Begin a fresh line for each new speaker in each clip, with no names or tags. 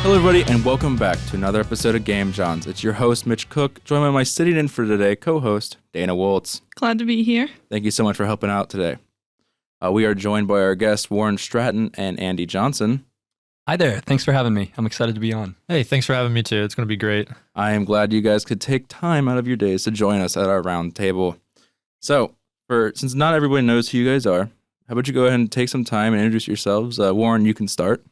Hello, everybody, and welcome back to another episode of Game Jawns. It's your host, Mitch Cook, joined by my sitting in for today co-host, Dana Woltz.
Glad to be here.
Thank you so much for helping out today. We are joined by our guests, Stratton and Andy Johnson.
Hi there. Thanks for having me. I'm excited to be on.
Hey, thanks for having me too. It's going to be great.
I am glad you guys could take time out of your days to join us at our round table. So, since not everybody knows who you guys are, how about you go ahead and take some time and introduce yourselves. Warren, you can start.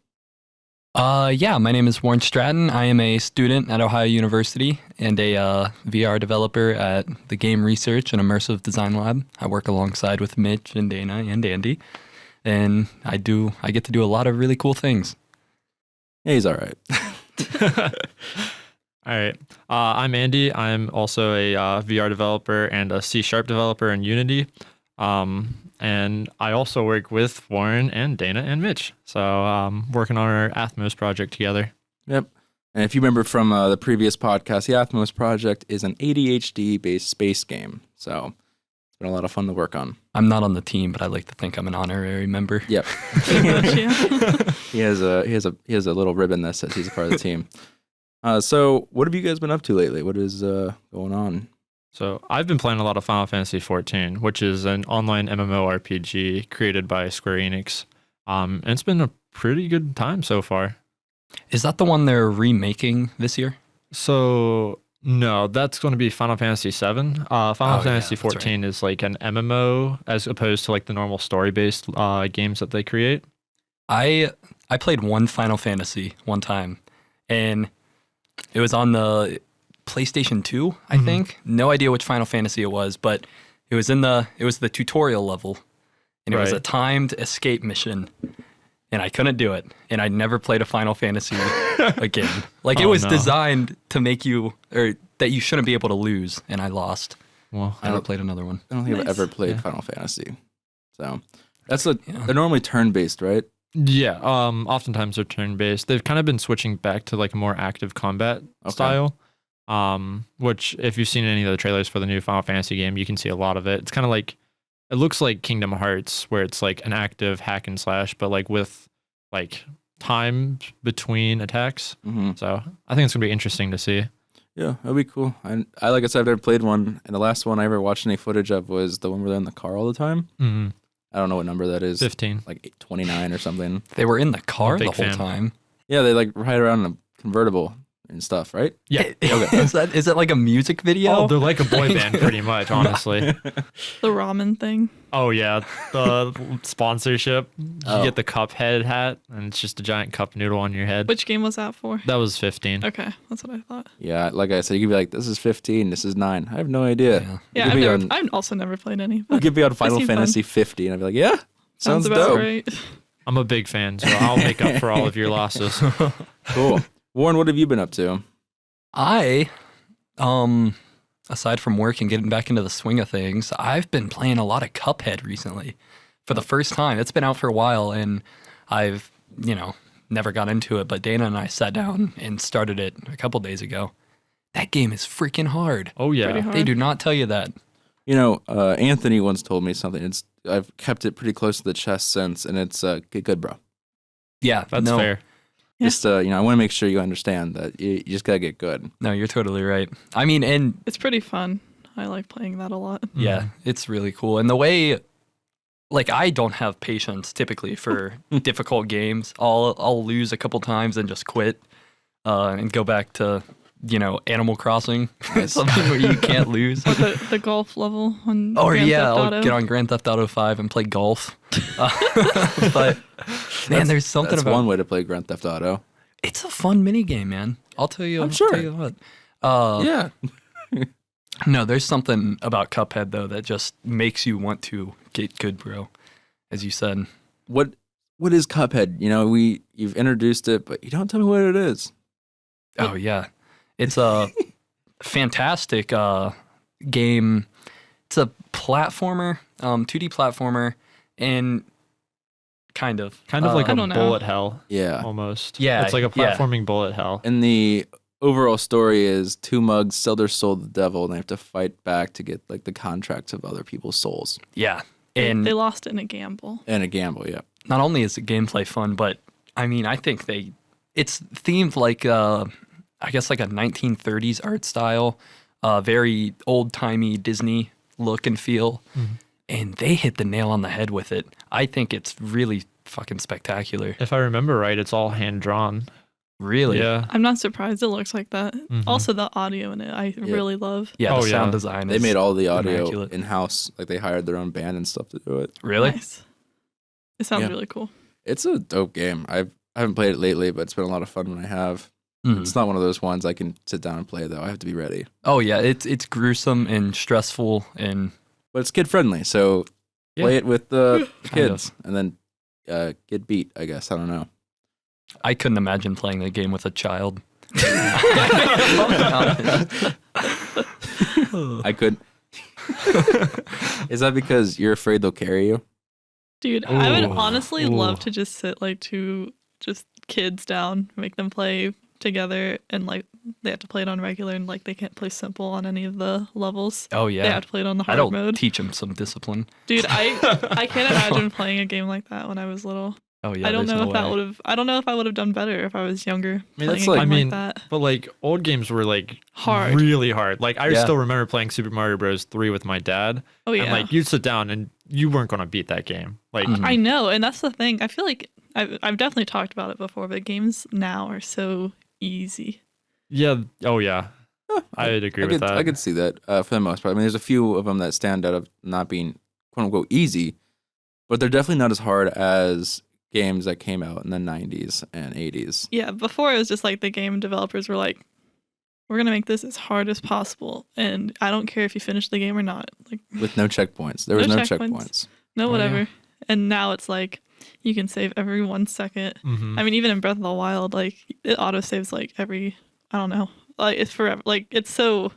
Yeah, my name is Warren Stratton. I am a student at Ohio University and a VR developer at the Game Research and Immersive Design Lab. I work alongside with Mitch and Dana and Andy, and I get to do a lot of really cool things.
Yeah, he's all right.
All right. I'm Andy. I'm also a VR developer and a C# developer in Unity. And I also work with Warren and Dana and Mitch. So working on our Athmos project together.
Yep. And if you remember from the previous podcast, the Athmos project is an ADHD-based space game. So it's been a lot of fun to work on.
I'm not on the team, but I like to think I'm an honorary member.
Yep. He has a little ribbon that says he's a part of the team. So what have you guys been up to lately? What is going on?
So I've been playing a lot of Final Fantasy XIV, which is an online MMORPG created by Square Enix. And it's been a pretty good time so far.
Is that the one they're remaking this year?
So no, that's going to be Final Fantasy VII. Final Fantasy XIV is like an MMO as opposed to like the normal story-based games that they create.
I played one Final Fantasy one time, and it was on the PlayStation 2, I think. No idea which Final Fantasy it was, but it was the tutorial level, and it was a timed escape mission, and I couldn't do it, and I never played a Final Fantasy again. Like it was designed to make you, or that you shouldn't be able to lose, and I lost.
Well,
I never played another one.
I don't think I've ever played Final Fantasy. So they're normally turn-based, right?
Yeah, oftentimes they're turn-based. They've kind of been switching back to like a more active combat style, which if you've seen any of the trailers for the new Final Fantasy game, you can see a lot of it. It's kind of like, it looks like Kingdom Hearts, where it's like an active hack and slash, but like with like time between attacks. Mm-hmm. So I think it's gonna be interesting to see.
Yeah, that'd be cool. I like I said, I've never played one, and the last one I ever watched any footage of was the one where they're in the car all the time.
Mm-hmm.
I don't know what number that is.
15.
Like 29 or something.
They were in the car the whole time.
Yeah, they like ride around in a convertible and stuff, right?
Yeah.
Okay. Is that like a music video?
Oh, they're like a boy band pretty much, honestly.
The ramen thing.
Oh yeah, the sponsorship. You get the Cuphead hat, and it's just a giant cup noodle on your head.
Which game was that for?
That was 15.
Okay, that's what I thought.
Yeah, like I said, you could be like, this is 15, this is 9. I have no idea.
Yeah, I've also never played any.
You could be on Final Fantasy 50, and I'd be like, yeah, sounds
about
dope.
Right.
I'm a big fan, so I'll make up for all of your losses.
Cool. Warren, what have you been up to?
I, aside from work and getting back into the swing of things, I've been playing a lot of Cuphead recently for the first time. It's been out for a while, and I've, never got into it, but Dana and I sat down and started it a couple days ago. That game is freaking hard.
Oh, yeah.
They do not tell you that.
Anthony once told me something. I've kept it pretty close to the chest since, and it's get good, bro.
Yeah,
that's fair.
Yeah.
Just, I want to make sure you understand that you just got to get good.
No, you're totally right. I mean, and
it's pretty fun. I like playing that a lot.
Yeah, it's really cool. And the way, like, I don't have patience typically for difficult games. I'll lose a couple times and just quit and go back to, Animal Crossing, something where you can't lose.
Or the golf level on
Grand Theft
Auto.
I'll get on Grand Theft Auto 5 and play golf. But man, there's something
that's
about
one way to play Grand Theft Auto.
It's a fun mini game, man. I'll tell you.
I'm sure.
Tell you what.
Yeah.
No, there's something about Cuphead though that just makes you want to get good, bro. As you said.
What is Cuphead? You've introduced it, but you don't tell me what it is.
Oh yeah. It's a fantastic game. It's a platformer, 2D platformer, and kind of
like a bullet hell.
Yeah.
Almost.
Yeah.
It's like a platforming bullet hell.
And the overall story is two mugs sell their soul to the devil, and they have to fight back to get like the contracts of other people's souls.
Yeah.
And they lost in a gamble.
And a gamble, yeah.
Not only is the gameplay fun, but I mean, I think they it's themed like I guess like a 1930s art style, very old-timey Disney look and feel.
Mhm.
And they hit the nail on the head with it. I think it's really fucking spectacular.
If I remember right, it's all hand drawn.
Really?
Yeah.
I'm not surprised it looks like that.
Mhm.
Also, the audio in it, I really love.
Yeah,
Oh,
the sound
yeah.
design
They
is
made all the audio
immaculate.
in-house. Like they hired their own band and stuff to do it.
Really?
Nice. It sounds
Yeah.
really cool.
It's a dope game. I haven't played it lately, but it's been a lot of fun when I have.
Mhm.
It's not one of those ones I can sit down and play though. I have to be ready.
Oh yeah, it's gruesome and stressful and
But it's kid friendly, so play it with the
Kind
kids and then get beat, I guess. I don't know.
I couldn't imagine playing the game with a child.
I could. Is that because you're afraid they'll carry you?
Dude, I would
Ooh.
honestly
Ooh.
love to just sit like two just kids down, make them play together, and like they have to play it on regular, and like they can't play simple on any of the levels.
Oh
They
yeah.
have to play it on the
I
hard
don't
mode.
teach them some discipline.
Dude, I can't imagine playing a game like that when I was little.
Oh yeah.
I don't
there's
know
no
if that
way.
would have. I don't know if I would have done better if I was younger.
mean,
playing
that's
a
like-
game
I mean,
like that.
But like old games were like
Hard.
really hard. Like I
Yeah.
still remember playing Super Mario Bros. 3 with my dad.
Oh yeah.
And like you'd sit down and you weren't gonna beat that game. Like
Mhm.
I know, and that's the thing. I feel like I've definitely talked about it before, but games now are so easy.
yeah, oh yeah. I'd agree with that.
I could see that for the most part. I mean, there's a few of them that stand out of not being quote unquote easy, but they're definitely not as hard as games that came out in the 90s and 80s.
Yeah, before it was just like the game developers were like, we're gonna make this as hard as possible, and I don't care if you finish the game or not. Like,
With no checkpoints. There was
No
no
checkpoints.
checkpoints.
no,
Oh,
whatever.
yeah.
And now it's like you can save every 1 second.
Mhm.
I mean, even in Breath of the Wild, like it auto saves like every, I don't know, like it's forever. Like it's so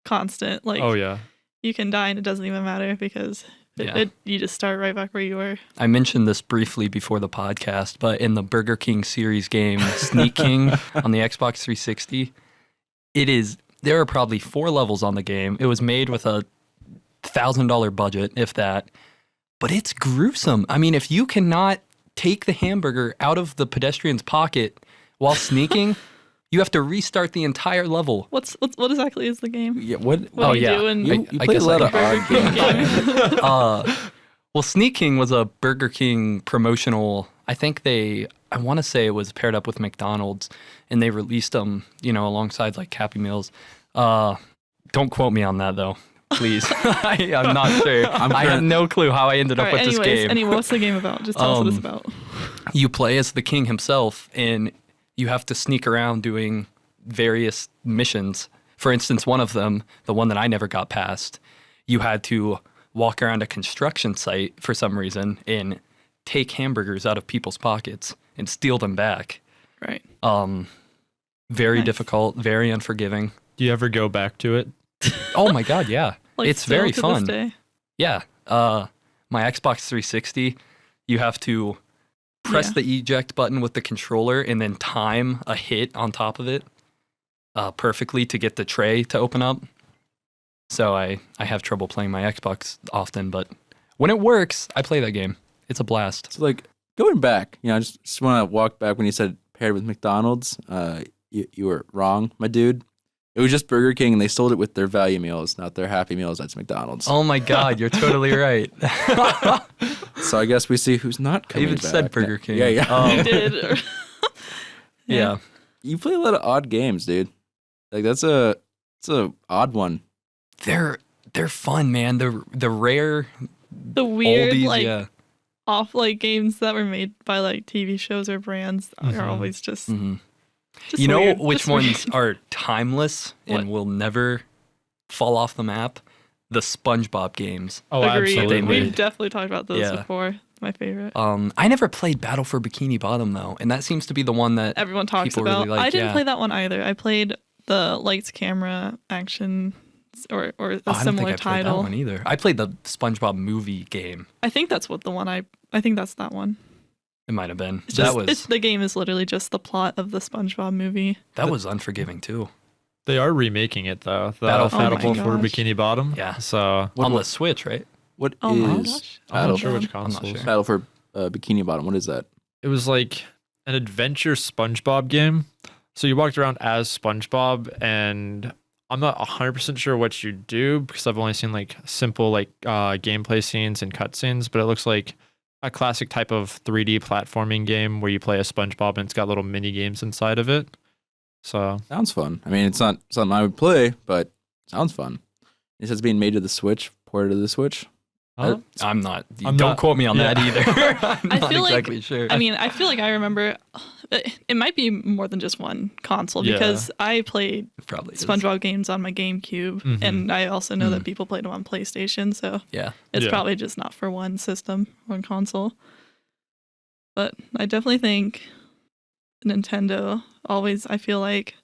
constant. Like
Oh yeah.
you can die and it doesn't even matter because
Yeah.
you just start right back where you were.
I mentioned this briefly before the podcast, but in the Burger King series game Sneak King on the Xbox 360, there are probably 4 levels on the game. It was made with a $1,000 budget, if that. But it's gruesome. I mean, if you cannot take the hamburger out of the pedestrian's pocket while sneaking, you have to restart the entire level.
What exactly is the game?
Yeah, what
What do you do in
you
I
play a
guess
lot
I
of odd games.
Well, Sneak King was a Burger King promotional. I want to say it was paired up with McDonald's, and they released them, alongside like Happy Meals. Don't quote me on that though, please. I'm not sure. I have no clue how I ended up with this game.
Anyway, what's the game about? Just tell us what it's about.
You play as the king himself, and you have to sneak around doing various missions. For instance, one of them, the one that I never got past, you had to walk around a construction site for some reason and take hamburgers out of people's pockets and steal them back.
Right.
Very
Nice.
difficult, very unforgiving.
Do you ever go back to it?
Oh my God, yeah.
Like
It's
still
very
to
fun.
This day.
Yeah. My Xbox 360, you have to press
Yeah.
the eject button with the controller and then time a hit on top of it perfectly to get the tray to open up. So I have trouble playing my Xbox often, but when it works, I play that game. It's a blast.
So like going back, I just want to walk back when you said paired with McDonald's. You were wrong, my dude. It was just Burger King, and they sold it with their value meals, not their Happy Meals. That's McDonald's.
Oh my God, you're totally right.
So I guess we see who's not
I
coming
even
back.
said Burger King.
Yeah, yeah.
You did.
Yeah.
You play a lot of odd games, dude. Like it's a odd one.
They're fun, man. The rare
The weird
oldies,
like off like games that were made by like TV shows or brands
Mhm.
are always just,
Mhm.
just
You know
weird.
which
Just
ones
weird.
are timeless
What?
and will never fall off the map? The SpongeBob games.
Oh,
Agreed.
absolutely.
We've definitely talked about those
Yeah.
before. My favorite.
I never played Battle for Bikini Bottom though, and that seems to be the one that
Everyone talks
people
about.
really like,
I didn't
yeah.
play that one either. I played the lights, camera, action, or a
I don't think
similar
I played that
title.
one either. I played the SpongeBob movie game.
I think that's what the one I think that's that one.
It might have been.
It's
That
just the game is literally just the plot of the SpongeBob movie.
was unforgiving too.
They are remaking it though. The
Battle-
Oh my
Battle for
gosh.
Bikini Bottom.
Yeah.
So
On the Switch, right?
What
Oh my
is
gosh.
I'm
Battle,
not sure which
I'm
not
consoles.
sure.
Battle for Bikini Bottom? What is that?
It was like an adventure SpongeBob game. So you walked around as SpongeBob, and I'm not 100% sure what you do because I've only seen like simple like gameplay scenes and cutscenes, but it looks like a classic type of 3D platforming game where you play a SpongeBob and it's got little mini games inside of it. So
Sounds fun. I mean, it's not something I would play, but sounds fun. It says being made to the Switch, ported to the Switch.
I'm not.
I'm
don't
not-
quote me on
yeah.
that either. I'm
I
not
feel like-
exactly sure.
I mean, I feel like I remember it might be more than just one console
Yeah.
because I played
It probably is.
SpongeBob games on my GameCube,
Mhm.
and I also know
Mm.
that people played them on PlayStation, so
Yeah.
it's
Yeah.
probably just not for one system, one console. But I definitely think Nintendo always, I feel like,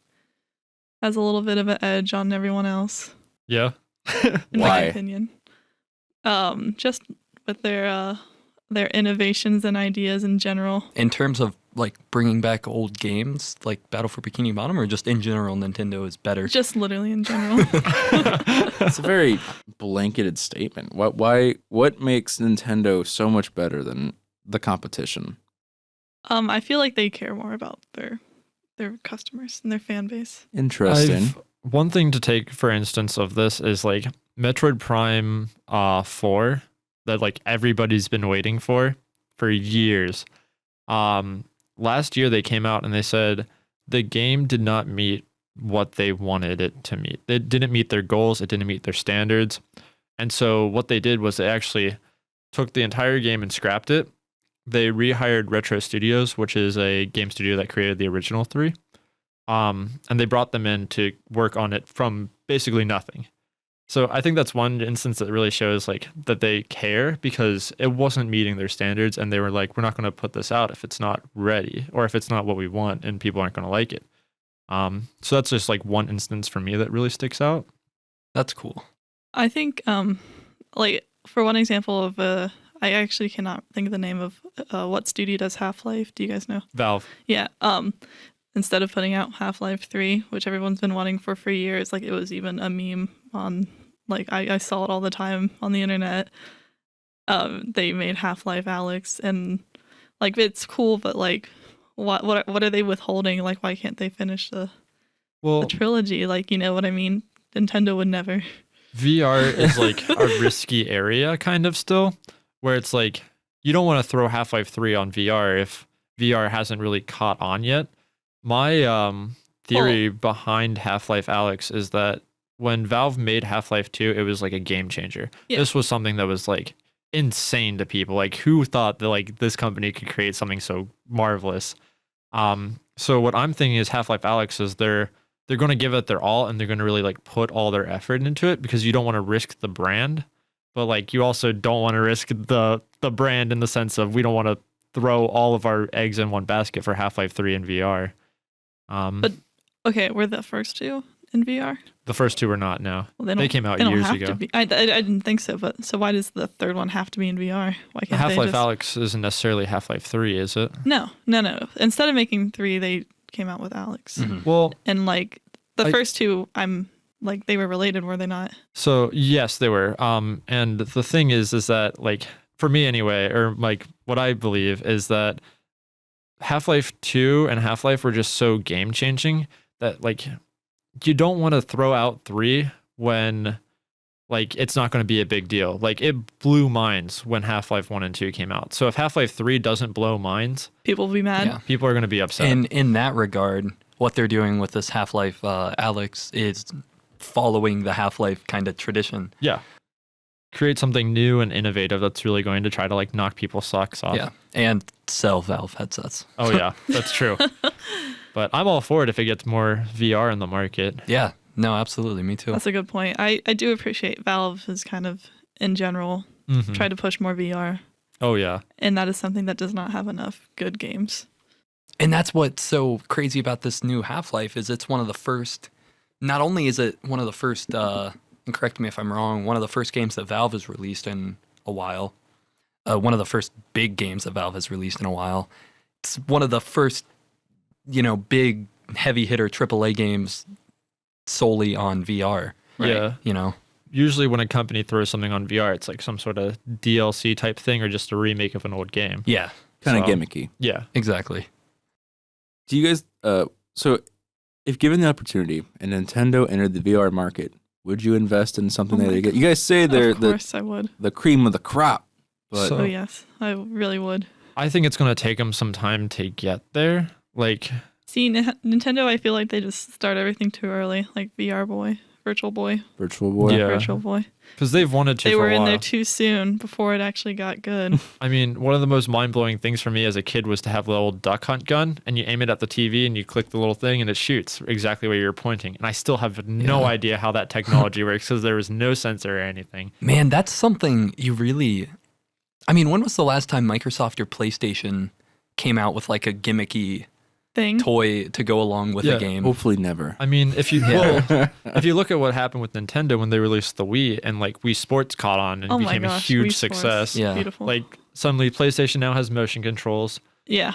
has a little bit of an edge on everyone else,
yeah.
in
Why?
my opinion. Just with their innovations and ideas in general.
In terms of like bringing back old games, like Battle for Bikini Bottom, or just in general, Nintendo is better.
Just literally in general.
It's a very blanketed statement. What makes Nintendo so much better than the competition?
I feel like they care more about their customers and their fan base.
Interesting.
One thing to take, for instance, of this is like Metroid Prime 4 that like everybody's been waiting for years. Last year they came out and they said the game did not meet what they wanted it to meet. It didn't meet their goals. It didn't meet their standards. And so what they did was they actually took the entire game and scrapped it. They rehired Retro Studios, which is a game studio that created the original 3. And they brought them in to work on it from basically nothing. So I think that's one instance that really shows like that they care because it wasn't meeting their standards, and they were like, we're not going to put this out if it's not ready or if it's not what we want and people aren't going to like it. So that's just like one instance for me that really sticks out.
That's cool.
I think, like for one example of I actually cannot think of the name of what studio does Half-Life. Do you guys know?
Valve.
Yeah. Instead of putting out Half-Life 3, which everyone's been wanting for years, like it was even a meme on, like I saw it all the time on the internet. They made Half-Life Alyx, and like it's cool, but like what are they withholding? Like why can't they finish the trilogy? Like, you know what I mean? Nintendo would never.
VR is like a risky area kind of still, where it's like you don't want to throw Half-Life 3 on VR if VR hasn't really caught on yet. My theory behind Half-Life Alyx is that when Valve made Half-Life 2, it was like a game changer.
Yeah.
This was something that was like insane to people. Like who thought that like this company could create something so marvelous? So what I'm thinking is Half-Life Alyx is they're going to give it their all, and they're going to really like put all their effort into it because you don't want to risk the brand, but like you also don't want to risk the brand in the sense of we don't want to throw all of our eggs in one basket for Half-Life 3 in VR.
But okay, were the first two in VR?
The first two were not. No,
Well,
they came out
they don't
years
have
ago.
to be. I didn't think so, but so why does the third one have to be in VR? Why can't
Half-Life
they just...
Alyx isn't necessarily Half-Life 3, is it?
No. Instead of making 3, they came out with Alyx.
Mhm.
Well,
And like the first two, I'm like they were related, were they not?
so yes, they were. And the thing is that like for me anyway, or like what I believe is that Half-Life 2 and Half-Life were just so game changing that like you don't want to throw out 3 when like it's not going to be a big deal. Like it blew minds when Half-Life 1 and 2 came out. So if Half-Life 3 doesn't blow minds,
People will be mad.
Yeah.
people are going to be upset.
And in that regard, what they're doing with this Half-Life Alyx is following the Half-Life kind of tradition.
Yeah. Create something new and innovative that's really going to try to like knock people's socks off.
Yeah. And sell Valve headsets.
Oh yeah, that's true. But I'm all for it if it gets more VR in the market.
Yeah. No, absolutely. Me too.
That's a good point. I do appreciate Valve is kind of in general
Mhm.
try to push more VR,
Oh yeah.
and that is something that does not have enough good games.
And that's what's so crazy about this new Half-Life is it's one of the first, not only is it one of the first, and correct me if I'm wrong, one of the first games that Valve has released in a while. One of the first big games that Valve has released in a while. It's one of the first, big heavy hitter AAA games solely on VR.
Yeah.
You know?
Usually when a company throws something on VR, it's like some sort of DLC type thing or just a remake of an old game.
Yeah,
Kind of
So-
gimmicky.
Yeah.
exactly.
Do you guys? So, if given the opportunity and Nintendo entered the VR market, would you invest in something
Oh
that
my
they get? You guys say they're
Of course I would.
the cream of the crop, but
So-
Oh yes, I really would.
I think it's gonna take them some time to get there. Like,
See, Nintendo, I feel like they just start everything too early, like VR Boy, Virtual Boy,
Virtual Boy.
Yeah.
Virtual Boy.
because they've wanted to
They
for
were
a
in
while.
there too soon before it actually got good.
I mean, one of the most mind-blowing things for me as a kid was to have the old duck hunt gun, and you aim it at the TV, and you click the little thing, and it shoots exactly where you're pointing. And I still have no
Yeah.
idea how that technology works because there was no sensor or anything.
Man, that's something you really. I mean, when was the last time Microsoft or PlayStation came out with like a gimmicky
Thing.
toy to go along with
Yeah.
a game?
Hopefully never.
I mean, if you
Yeah.
well, if you look at what happened with Nintendo when they released the Wii and like Wii Sports caught on and
Oh my
became
gosh,
a huge
Wii Sports.
success.
Yeah.
Beautiful.
Like suddenly PlayStation now has motion controls.
Yeah.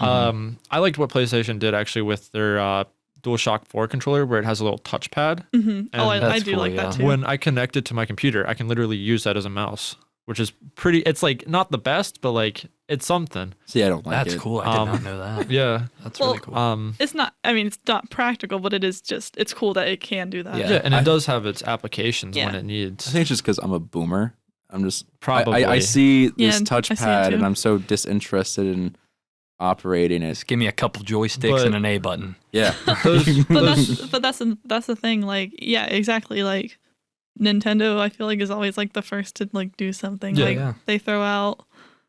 I liked what PlayStation did actually with their DualShock 4 controller where it has a little touchpad.
Oh, I
that's
do
cool,
like
yeah.
that too.
When I connect it to my computer, I can literally use that as a mouse, which is pretty. It's like not the best, but like it's something.
See, I don't like
That's
it.
cool. I did not know that.
Yeah.
That's
Well,
really cool.
It's not. I mean, it's not practical, but it is just. It's cool that it can do that.
Yeah.
Yeah, and it does have its applications when
Yeah.
it
I
needs.
think it's just because I'm a boomer. I'm just
Probably.
I see
Yeah,
this
I see it
touchpad
too.
and I'm so disinterested in operating it.
Just give me a couple joysticks
But-
and an A button.
Yeah.
Those-
But that's the thing. Like, yeah, exactly. Like, Nintendo, I feel like is always like the first to like do something.
Yeah.
Like
Yeah.
they throw out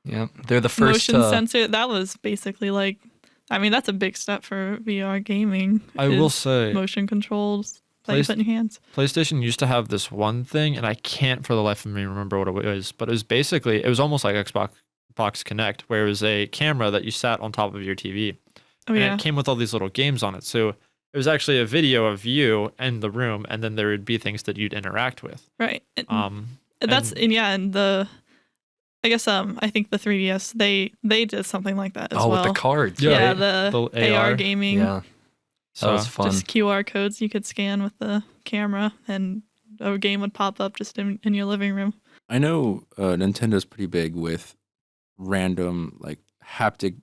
Yeah, they're the first
motion
to.
sensor. That was basically like. I mean, that's a big step for VR gaming.
I will
is
say,
motion controls. That you
Playst-
put in your hands.
PlayStation used to have this one thing, and I can't for the life of me remember what it was, but it was basically, it was almost like Xbox Connect, where it was a camera that you sat on top of your TV.
Oh
And
yeah.
it came with all these little games on it. So it was actually a video of you and the room, and then there would be things that you'd interact with.
Right. That's
and-
and yeah, and the. I guess I think the 3DS they did something like that as
Oh,
well.
with the cards.
Yeah,
Yeah,
right?
the AR
AR.
gaming.
Yeah,
So
that was fun.
Just QR codes you could scan with the camera, and a game would pop up just in your living room.
I know Nintendo's pretty big with random like haptic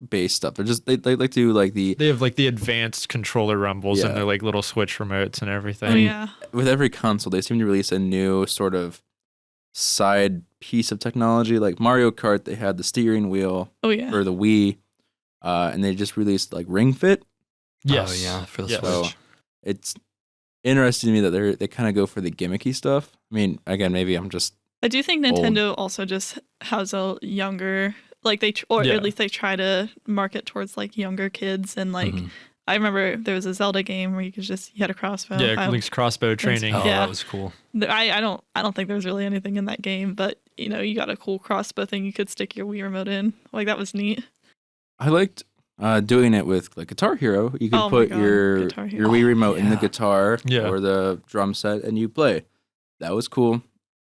based stuff. They like to do like the
they have like the advanced controller rumbles
Yeah.
and their like little Switch remotes and everything.
Oh yeah.
with every console they seem to release a new sort of side piece of technology. Like Mario Kart, they had the steering wheel
Oh yeah.
for the Wii, and they just released like Ring Fit.
Yes.
Oh yeah, for the
Yes.
So
Switch.
it's interesting to me that they kind of go for the gimmicky stuff. I mean, again, maybe I'm just
I do think
old.
Nintendo also just has a younger like or
Yeah.
at least they try to market towards like younger kids, and like
Mhm.
I remember there was a Zelda game where you had a crossbow.
Yeah, Link's crossbow training.
Oh,
Yeah.
that was cool.
I don't think there's really anything in that game, but you know, you got a cool crossbow thing you could stick your Wii remote in. Like that was neat.
I liked doing it with like Guitar Hero. You could
Oh my
put
God,
your
Guitar Hero.
Wii remote in the
yeah.
guitar
Yeah.
or the drum set and you play. That was cool.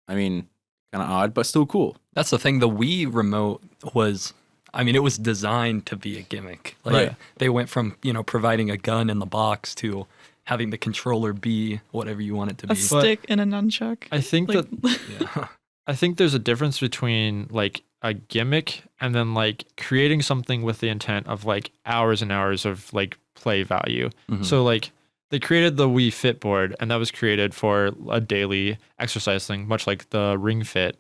I mean, kind of odd, but still cool.
That's the thing. The Wii remote was, I mean, it was designed to be a gimmick. Like
Right.
they went from, providing a gun in the box to having the controller be whatever you want it to
A
be.
stick and a nunchuck.
I think
Like,
that
Yeah.
I think there's a difference between like a gimmick and then like creating something with the intent of like hours and hours of like play value.
Mhm.
So like they created the Wii Fit board, and that was created for a daily exercise thing, much like the Ring Fit.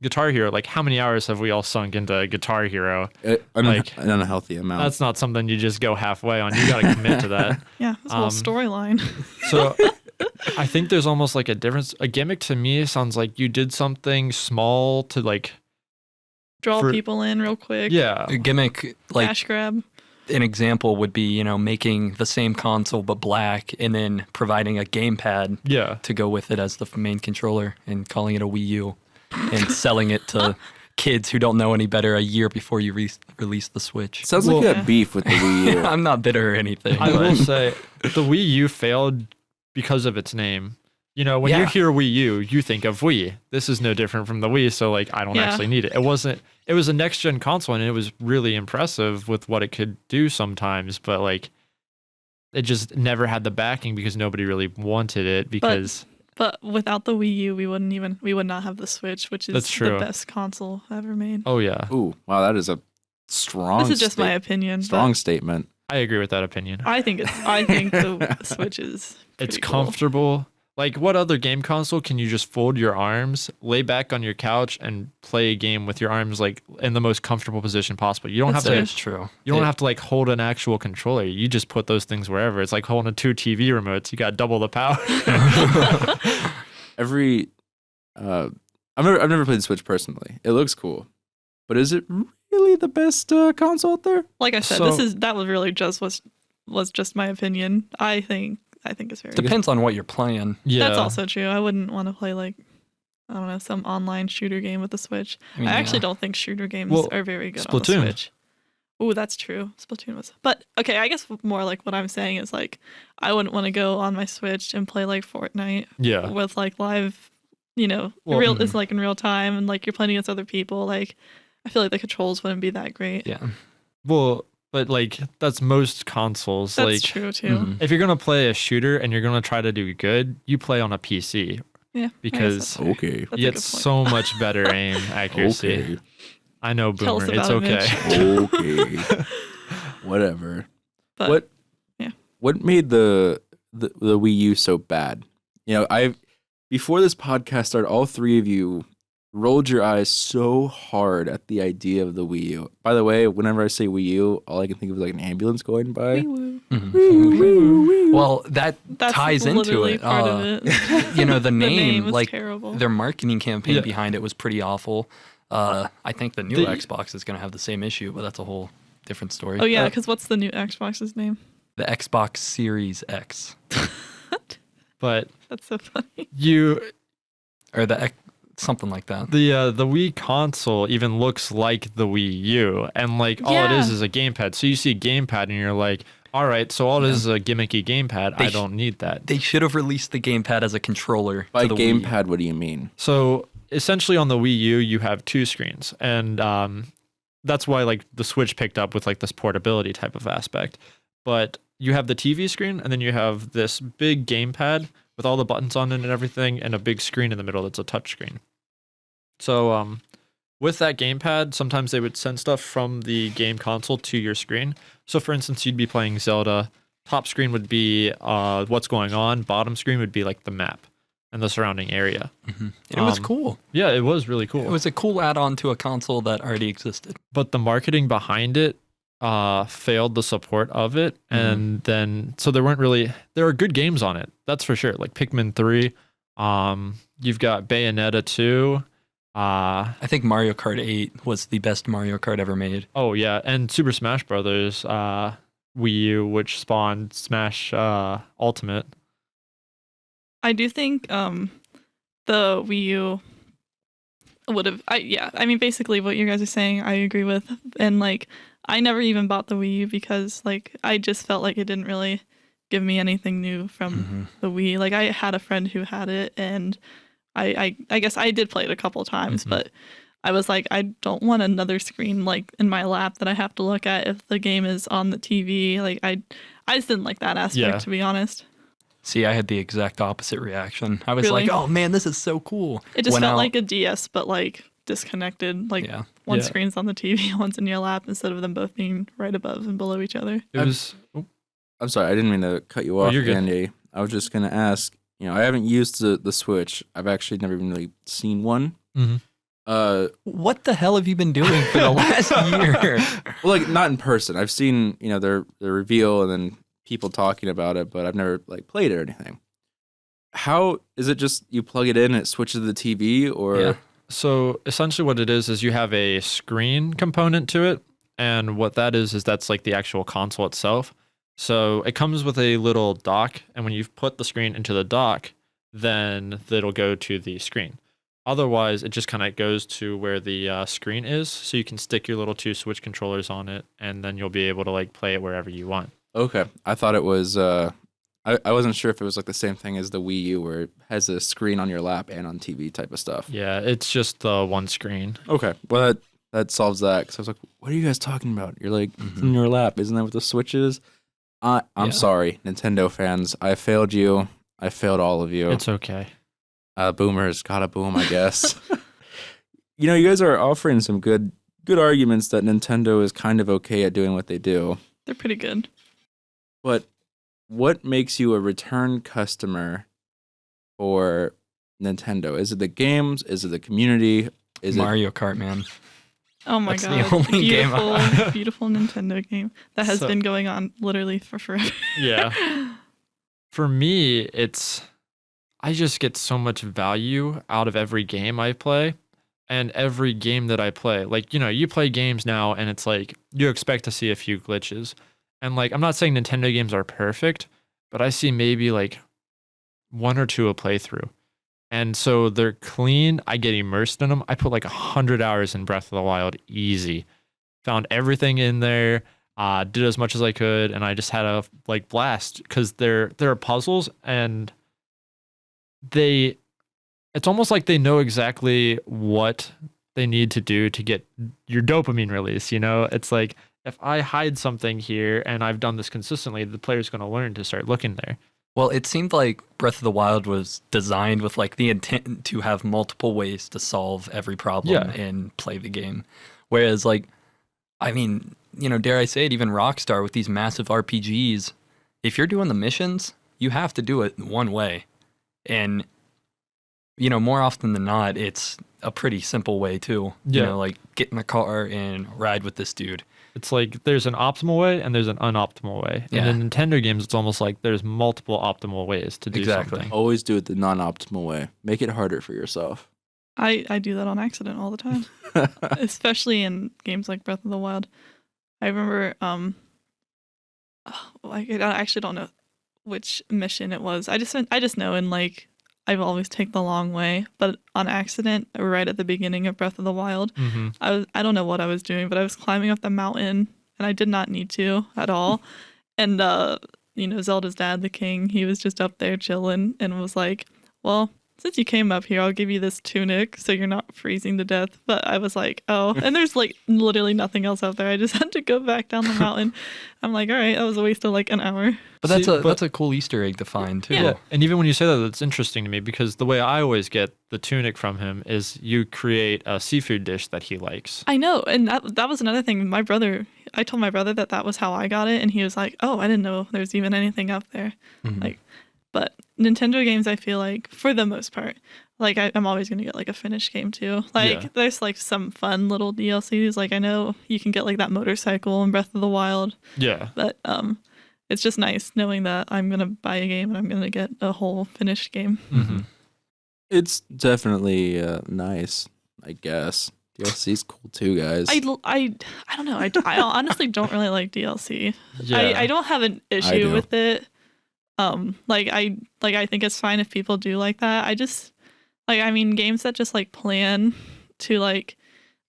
Guitar Hero, like how many hours have we all sunk into Guitar Hero? Like-
An unhealthy amount.
That's not something you just go halfway on. You got to commit to that.
yeah, this whole storyline.
So I think there's almost like a difference. A gimmick to me sounds like you did something small to like,
Draw
For-
people in real quick.
yeah.
A gimmick, like
Cash grab.
an example would be, making the same console but black and then providing a gamepad
Yeah.
to go with it as the main controller and calling it a Wii U and selling it to kids who don't know any better a year before you release the Switch.
Sounds like you
Well-
have beef with the Wii U.
I'm not bitter or anything.
I
but-
will say the Wii U failed because of its name. When you
Yeah.
hear Wii U, you think of Wii. This is no different from the Wii, so like I don't
Yeah.
actually need it. It was a next gen console and it was really impressive with what it could do sometimes, but like it just never had the backing because nobody really wanted it because
But without the Wii U, we would not have the Switch, which is
That's
the
true.
best console ever made.
oh yeah.
Ooh, wow, that is a strong.
This is just my opinion.
Strong statement.
I agree with that opinion.
I think the Switch is
It's
pretty cool.
comfortable. Like, what other game console can you just fold your arms, lay back on your couch, and play a game with your arms like in the most comfortable position possible? You don't
That's
have to.
That's true.
You don't have to like hold an actual controller. You just put those things wherever. It's like holding 2 TV remotes. You got double the power.
I've never played the Switch personally. It looks cool, but is it really the best console out there?
Like I said, that was really was just my opinion. I think it's very good.
Depends on what you're playing.
Yeah,
That's also true. I wouldn't want to play like, I don't know, some online shooter game with the Switch.
I mean,
I actually
yeah.
don't think shooter games
Well,
are very good on the
Splatoon.
Switch. Ooh, that's true. Splatoon was. But okay, I guess more like what I'm saying is like I wouldn't want to go on my Switch and play like Fortnite
Yeah.
with like live,
Well,
it's like in real time and like you're playing against other people. Like I feel like the controls wouldn't be that great.
Yeah.
Well, but like that's most consoles.
That's
like
true too.
Mhm.
if you're gonna play a shooter and you're gonna try to do good, you play on a PC
Yeah. I guess
because
that's fair.
Okay.
That's a
you
good
get
point.
so much better aim accuracy.
Okay.
I know,
Tell us
Boomer. It's
about it,
okay.
Mitch.
Okay. Whatever.
But
What?
yeah.
What made the Wii U so bad? Before this podcast started, all three of you rolled your eyes so hard at the idea of the Wii U. By the way, whenever I say Wii U, all I can think of is like an ambulance going by.
Wee-woo.
Mhm. Well, that
That's
ties into
literally
it.
part of it.
The
The
name,
was
like
terrible.
their marketing campaign
Yeah.
behind it was pretty awful. I think the new
The-
Xbox is going to have the same issue, but that's a whole different story.
Oh yeah, because what's the new Xbox's name?
The Xbox Series X
But
That's so funny.
or something like that.
the Wii console even looks like the Wii U, and like all it
Yeah.
is a gamepad. So you see a gamepad, and you're like, all right, so all it is a gimmicky gamepad. I don't need that.
They should have released the gamepad as a controller
By
to the Wii.
gamepad, what do you mean?
So essentially, on the Wii U, you have 2 screens, and that's why like the Switch picked up with like this portability type of aspect. But you have the TV screen, and then you have this big gamepad with all the buttons on it and everything, and a big screen in the middle that's a touch screen. So with that gamepad, sometimes they would send stuff from the game console to your screen. So for instance, you'd be playing Zelda. Top screen would be what's going on. Bottom screen would be like the map and the surrounding area.
Mhm. And it was
Um,
cool.
Yeah, it was really cool.
It was a cool add-on to a console that already existed.
But the marketing behind it failed the support of it, and then so there were good games on it, that's for sure, like Pikmin 3. You've got Bayonetta 2.
I think Mario Kart 8 was the best Mario Kart ever made.
Oh yeah, and Super Smash Brothers Wii U, which spawned Smash Ultimate.
I do think the Wii U would have. I mean, basically what you guys are saying, I agree with, and like I never even bought the Wii U because like I just felt like it didn't really give me anything new from the Wii. Like I had a friend who had it, and I guess I did play it a couple times, but I was like, I don't want another screen like in my lap that I have to look at if the game is on the TV. Like I just didn't like that aspect,
Yeah.
to be honest.
See, I had the exact opposite reaction. I was
Really?
like, oh man, this is so cool.
It just
Went
felt
out-
like a DS, but like disconnected. Like
Yeah.
one
Yeah.
screen's on the TV, one's in your lap, instead of them both being right above and below each other.
It was
I'm sorry, I didn't mean to cut you off,
you're good.
Andy. I was just gonna ask. I haven't used the Switch. I've actually never even really seen one.
Mhm.
What the hell have you been doing for the last year?
Well, like not in person. I've seen their reveal and then people talking about it, but I've never like played it or anything. How is it? Just you plug it in and it switches to the TV, or
Yeah.
So essentially what it is you have a screen component to it, and what that is that's like the actual console itself. So it comes with a little dock, and when you put the screen into the dock, then it'll go to the screen. Otherwise, it just kind of goes to where the screen is, so you can stick your little 2 Switch controllers on it, and then you'll be able to like play it wherever you want.
Okay, I thought it was. I wasn't sure if it was like the same thing as the Wii U, where it has a screen on your lap and on TV type of stuff.
Yeah, it's just the one screen.
Okay, well that solves that. Because I was like, what are you guys talking about? You're like it's in your lap, isn't that what the Switch is? I'm
Yeah.
sorry, Nintendo fans. I failed you. I failed all of you.
It's okay.
Boomers gotta boom, I guess. You guys are offering some good good arguments that Nintendo is kind of okay at doing what they do.
They're pretty good.
But what makes you a return customer for Nintendo? Is it the games? Is it the community? Is
Mario Kart, man.
Oh my
That's the
god.
only game
Beautiful, beautiful Nintendo game that has
So-
been going on literally for forever.
Yeah. For me, I just get so much value out of every game I play and every game that I play. Like, you play games now and it's like you expect to see a few glitches. And like, I'm not saying Nintendo games are perfect, but I see maybe like one or two a playthrough. And so they're clean. I get immersed in them. I put like 100 hours in Breath of the Wild easy. Found everything in there. Did as much as I could, and I just had a like blast because there are puzzles and it's almost like they know exactly what they need to do to get your dopamine release. It's like if I hide something here and I've done this consistently, the player's going to learn to start looking there.
Well, it seemed like Breath of the Wild was designed with like the intent to have multiple ways to solve every problem and play the game. Whereas like, I mean, dare I say it, even Rockstar with these massive RPGs, if you're doing the missions, you have to do it one way. And, more often than not, it's a pretty simple way too.
Yeah.
Like get in a car and ride with this dude.
It's like there's an optimal way and there's an unoptimal way.
Yeah.
And in Nintendo games, it's almost like there's multiple optimal ways to do
Exactly.
something.
Always do it the non-optimal way. Make it harder for yourself.
I do that on accident all the time, especially in games like Breath of the Wild. I remember, I actually don't know which mission it was. I just know in like I always take the long way, but on accident, right at the beginning of Breath of the Wild,
Mm-hmm.
I don't know what I was doing, but I was climbing up the mountain, and I did not need to at all. And Zelda's dad, the king, he was just up there chilling and was like, "Well, since you came up here, I'll give you this tunic so you're not freezing to death." But I was like, "Oh," and there's like literally nothing else out there. I just had to go back down the mountain. I'm like, "All right, that was a waste of like an hour."
But
See,
that's a cool Easter egg to find too.
Yeah.
And even when you say that, that's interesting to me because the way I always get the tunic from him is you create a seafood dish that he likes.
I know, and that was another thing. I told my brother that was how I got it, and he was like, "Oh, I didn't know there's even anything up there."
Mhm.
Like, but Nintendo games, I feel like for the most part, like I'm always gonna get like a finished game too. Like
Yeah.
there's like some fun little DLCs. Like I know you can get like that motorcycle in Breath of the Wild,
Yeah.
but it's just nice knowing that I'm gonna buy a game and I'm gonna get a whole finished game.
Mm-hmm.
It's definitely nice, I guess. DLC's cool too, guys.
I don't know. I honestly don't really like DLC.
Yeah.
I don't have an issue
do.
with it. I think it's fine if people do like that. I just games that just like plan to like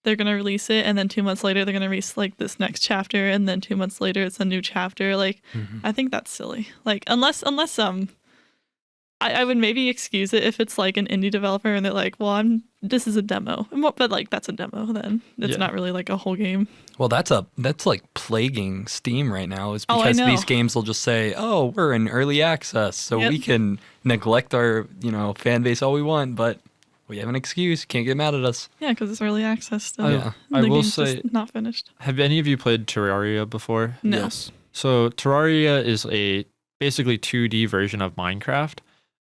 they're gonna release it and then 2 months later they're gonna release like this next chapter and then 2 months later it's a new chapter. Like
Mhm.
I think that's silly. Like unless I would maybe excuse it if it's like an indie developer and they're like, well, this is a demo, but like that's a demo. Then it's
Yeah.
not really like a whole game.
Well, that's like plaguing Steam right now is
Oh, I
because
know.
these games will just say, "Oh, we're in early access, so
Yep.
we can neglect our, fan base all we want, but we have an excuse. Can't get mad at us."
Yeah, because it's early access still.
Yeah.
I
The
will
game's
say,
just not finished.
have any of you played Terraria before?
No.
Yes.
So Terraria is a basically 2D version of Minecraft,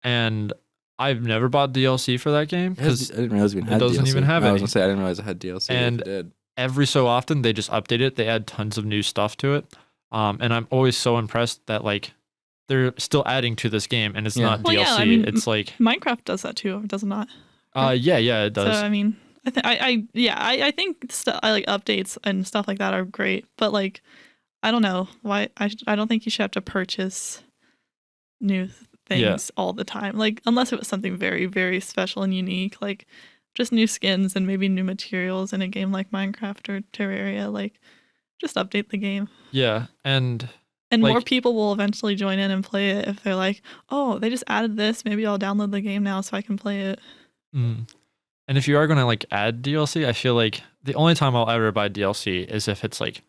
and I've never bought DLC for that game
I
because
didn't realize we even
it
had
doesn't
DLC.
even have
I was
any.
gonna say I didn't realize it had DLC.
And
It did.
every so often they just update it. They add tons of new stuff to it, and I'm always so impressed that like they're still adding to this game, and it's
Yeah.
not
Well,
DLC.
yeah, I mean,
it's like,
Minecraft does that too, does it not?
yeah, it does.
So I mean, I think I like updates and stuff like that are great, but like I don't know why I don't think you should have to purchase new things all the time. Like unless it was something very very special and unique, like just new skins and maybe new materials in a game like Minecraft or Terraria. Like just update the game.
Yeah, and
And more
Like-
people will eventually join in and play it if they're like, oh, they just added this. Maybe I'll download the game now so I can play it.
and if you are gonna like add DLC, I feel like the only time I'll ever buy DLC is if it's like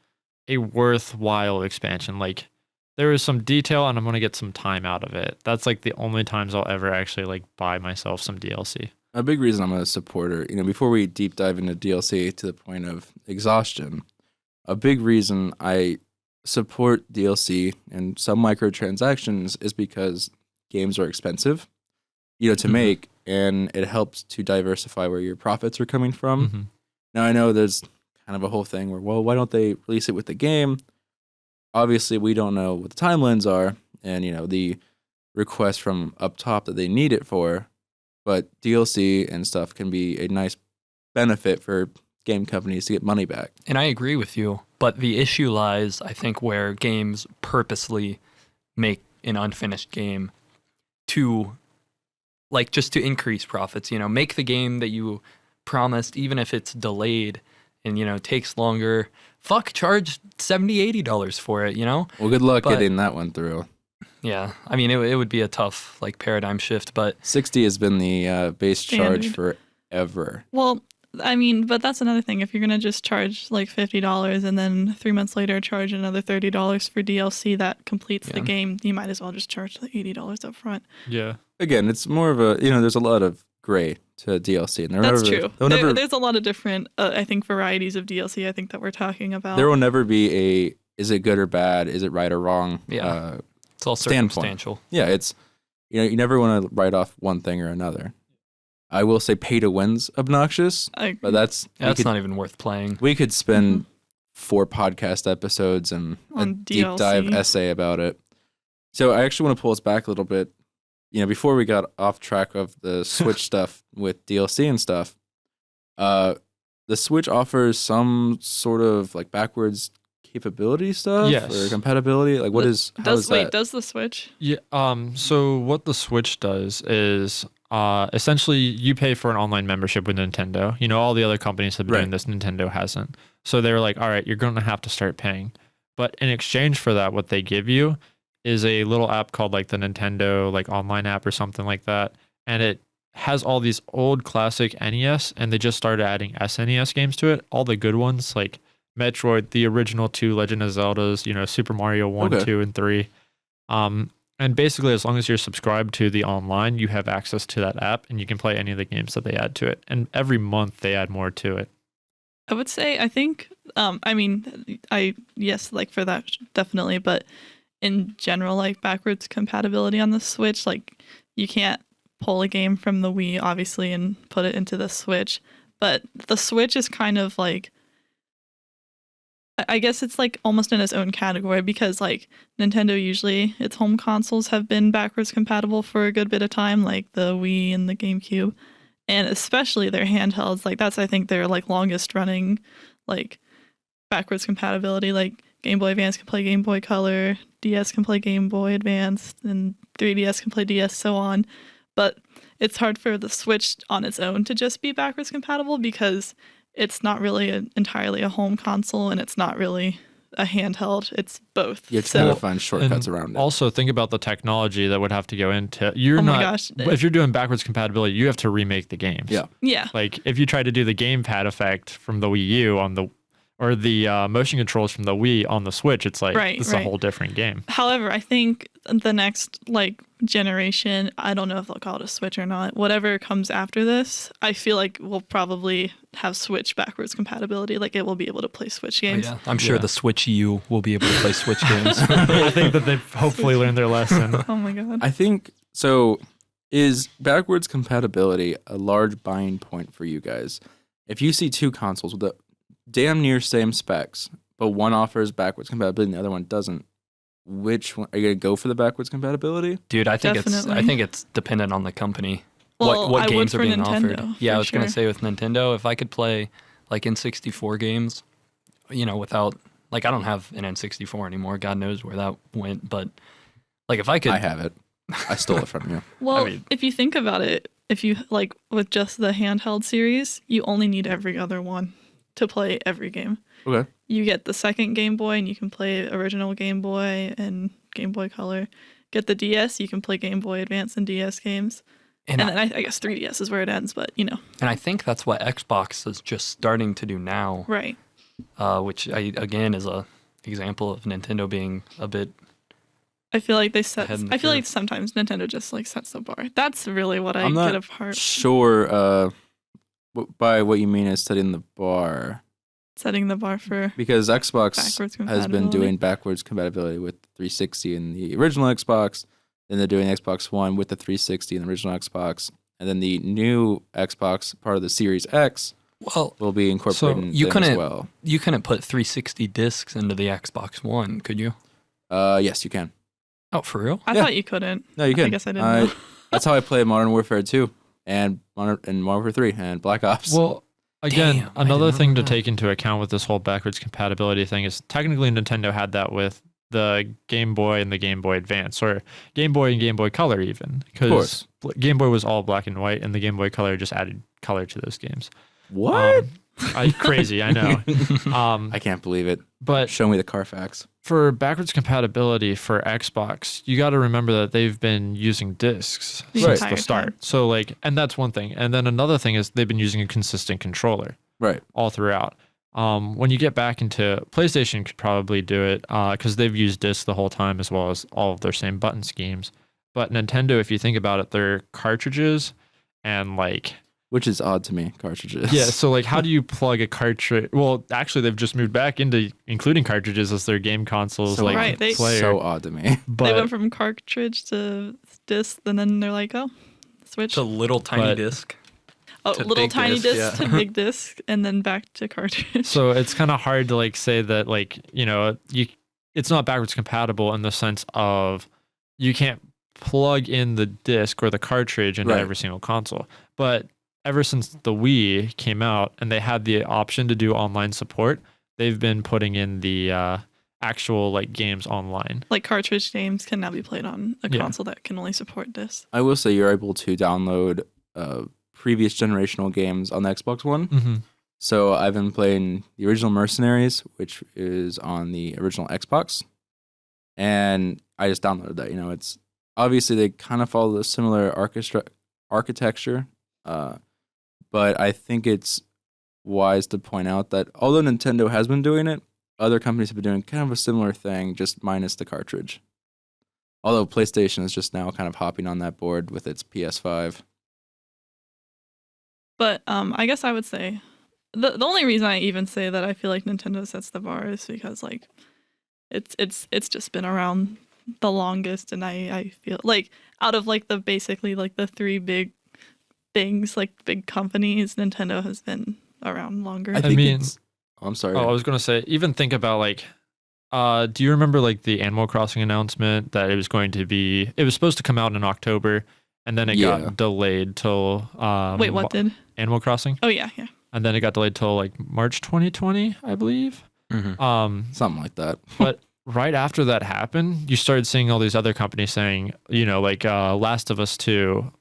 a worthwhile expansion. Like there is some detail and I'm gonna get some time out of it. That's like the only times I'll ever actually like buy myself some DLC.
a big reason I'm a supporter, before we deep dive into DLC to the point of exhaustion, a big reason I support DLC and some microtransactions is because games are expensive, to make, and it helps to diversify where your profits are coming from.
Mm-hmm.
Now, I know there's kind of a whole thing where, well, why don't they release it with the game? Obviously, we don't know what the timelines are and, the request from up top that they need it for, but DLC and stuff can be a nice benefit for game companies to get money back.
And I agree with you, but the issue lies, I think, where games purposely make an unfinished game to, just to increase profits, make the game that you promised, even if it's delayed and, takes longer. Charge $70, $80 for it,
Well, good luck getting that one through.
Yeah, I mean, it would be a tough, paradigm shift, but
60 has been the base charge
Standard.
forever.
Well, I mean, but that's another thing. If you're gonna just charge like $50 and then 3 months later charge another $30 for DLC that completes the game, you might as well just charge the $80 up front.
Yeah.
Again, it's more of a there's a lot of gray to DLC, and
That's true. There's a lot of different, I think, varieties of DLC. I think that we're talking about.
There will never be a is it good or bad, is it right or wrong?
Yeah. It's all
standpoint.
circumstantial.
Yeah, it's you never want to write off one thing or another. I will say pay to win's obnoxious, but that's
not even worth playing.
We could spend 4 podcast episodes and a deep dive essay about it. So I actually want to pull us back a little bit. Before we got off track of the Switch stuff with DLC and stuff, the Switch offers some sort of backwards capability stuff or compatibility. Does
the Switch?
Yeah. So what the Switch does is essentially you pay for an online membership with Nintendo. All the other companies have been doing this. Nintendo hasn't. So they were like, all right, you're going to have to start paying. But in exchange for that, what they give you is a little app called the Nintendo online app or something like that. And it has all these old classic NES, and they just started adding SNES games to it. All the good ones like Metroid, the original 2 Legend of Zeldas, Super Mario 1, 2, and 3. And basically, as long as you're subscribed to the online, you have access to that app, and you can play any of the games that they add to it. And every month, they add more to it.
I would say, I think, for that, definitely. But in general, backwards compatibility on the Switch, you can't pull a game from the Wii, obviously, and put it into the Switch. But the Switch is kind of I guess it's almost in its own category because Nintendo usually its home consoles have been backwards compatible for a good bit of time, like the Wii and the GameCube, and especially their handhelds. That's I think their longest running backwards compatibility. Game Boy Advance can play Game Boy Color, DS can play Game Boy Advance, and 3DS can play DS, so on. But it's hard for the Switch on its own to just be backwards compatible because it's not really entirely a home console, and it's not really a handheld. It's both.
You're trying to find shortcuts around it.
Also, think about the technology that would have to go into. If you're doing backwards compatibility, you have to remake the games.
Yeah.
Yeah.
If you try to do the gamepad effect from the Wii U or the motion controls from the Wii on the Switch, it's it's a whole different game.
However, I think the next generation, I don't know if they'll call it a Switch or not, whatever comes after this, I feel we'll probably have Switch backwards compatibility. It will be able to play Switch games.
Oh, yeah. I'm sure the Switch U will be able to play Switch games.
I think that they've hopefully learned their lesson.
Oh my god.
I think so. Is backwards compatibility a large buying point for you guys? If you see 2 consoles with the damn near same specs, but one offers backwards compatibility and the other one doesn't, which one are you gonna go for? The backwards compatibility?
Dude, I think it's dependent on the company. What games are being offered. Yeah, I was gonna say with Nintendo, if I could play N64 games, without I don't have an N64 anymore. God knows where that went, but if I could,
I have it. I stole it from you.
Well, if you think about it, if you with just the handheld series, you only need every other one to play every game.
Okay.
You get the second Game Boy and you can play original Game Boy and Game Boy Color. Get the DS, you can play Game Boy Advance and DS games. And then I guess 3DS is where it ends, but And
I think that's what Xbox is just starting to do now.
Right.
Which again is a example of Nintendo being a bit
I feel like they set.
Ahead in the
I feel like
curve.
sometimes Nintendo just like sets the bar. That's really what I
I'm
get
not
apart.
sure by what you mean is setting the bar.
Setting the bar for
Because Xbox
backwards
has been
compatibility.
doing backwards compatibility with 360 and the original Xbox. Then they're doing Xbox One with the 360 and the original Xbox. And then the new Xbox, part of the Series X,
Well,
will be incorporating
you
them as
couldn't-
well.
you couldn't put 360 discs into the Xbox One, could you?
Yes, you can.
Oh, for real?
I
Yeah.
thought you couldn't.
No, you can.
I guess I didn't know.
That's how I play Modern Warfare 2 and Modern Warfare 3 and Black Ops.
Well, again,
Damn, I
another
didn't
thing
know
to
that.
take into account with this whole backwards compatibility thing is technically Nintendo had that with the Game Boy and the Game Boy Advance, or Game Boy and Game Boy Color even, because Game Boy was all black and white, and the Game Boy Color just added color to those games.
What?
Crazy, I know.
I can't believe it.
But
Show me the Carfax.
for backwards compatibility for Xbox, you got to remember that they've been using discs
The
since
entire
the start.
time.
So and that's one thing. And then another thing is they've been using a consistent controller
Right.
all throughout. When you get back into PlayStation, could probably do it because they've used discs the whole time as well as all of their same button schemes. But Nintendo, if you think about it, their cartridges and
Which is odd to me, cartridges.
yeah, so how do you plug a cartridge? Well, actually, they've just moved back into including cartridges as their game consoles,
So
Right, they-
player.
So odd to me.
But
They went from cartridge to disc, and then they're like, oh, switch.
It's a little tiny
But-
disc.
Oh,
to
little
big
tiny
disc,
disc
yeah.
to big disc, and then back to cartridge.
so it's kind of hard to say that it's not backwards compatible in the sense of you can't plug in the disc or the cartridge into
Right.
every single console. But ever since the Wii came out and they had the option to do online support, they've been putting in the actual games online.
Like cartridge games can now be played on a
Yeah.
console that can only support disc.
I will say you're able to download previous generational games on the Xbox One.
Mm-hmm.
So I've been playing the original Mercenaries, which is on the original Xbox, and I just downloaded that. It's obviously they kind of follow the similar architecture, but I think it's wise to point out that although Nintendo has been doing it, other companies have been doing kind of a similar thing, just minus the cartridge. Although PlayStation is just now kind of hopping on that board with its PS5.
But I guess I would say the only reason I even say that I feel like Nintendo sets the bar is because it's just been around the longest, and I feel like out of the basically the three big things, big companies, Nintendo has been around longer.
I think
mean-
it's. Oh, I'm sorry.
Oh, I was gonna say, even think about do you remember the Animal Crossing announcement that it was supposed to come out in October, and then it
Yeah.
got delayed till
Wait, what did?
Animal Crossing,
Oh yeah.
and then it got delayed till March 2020, I believe.
Mm-hmm.
Something like that.
But right after that happened, you started seeing all these other companies saying, Last of Us 2,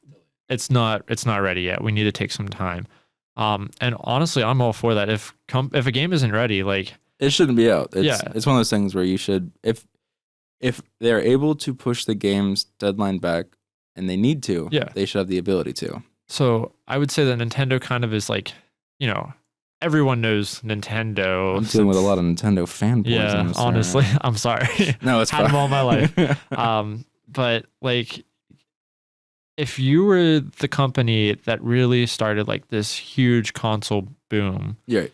it's not ready yet. We need to take some time. And honestly, I'm all for that. If a game isn't ready,
It shouldn't be out.
Yeah.
It's one of those things where you should, if they're able to push the game's deadline back, and they need to,
Yeah.
they should have the ability to.
so I would say that Nintendo kind of is everyone knows Nintendo.
I'm dealing with a lot of Nintendo fanboys.
Yeah,
in this
honestly,
area.
I'm sorry.
No, it's
Had
fine.
them all my life. But if you were the company that really started this huge console boom,
Yeah,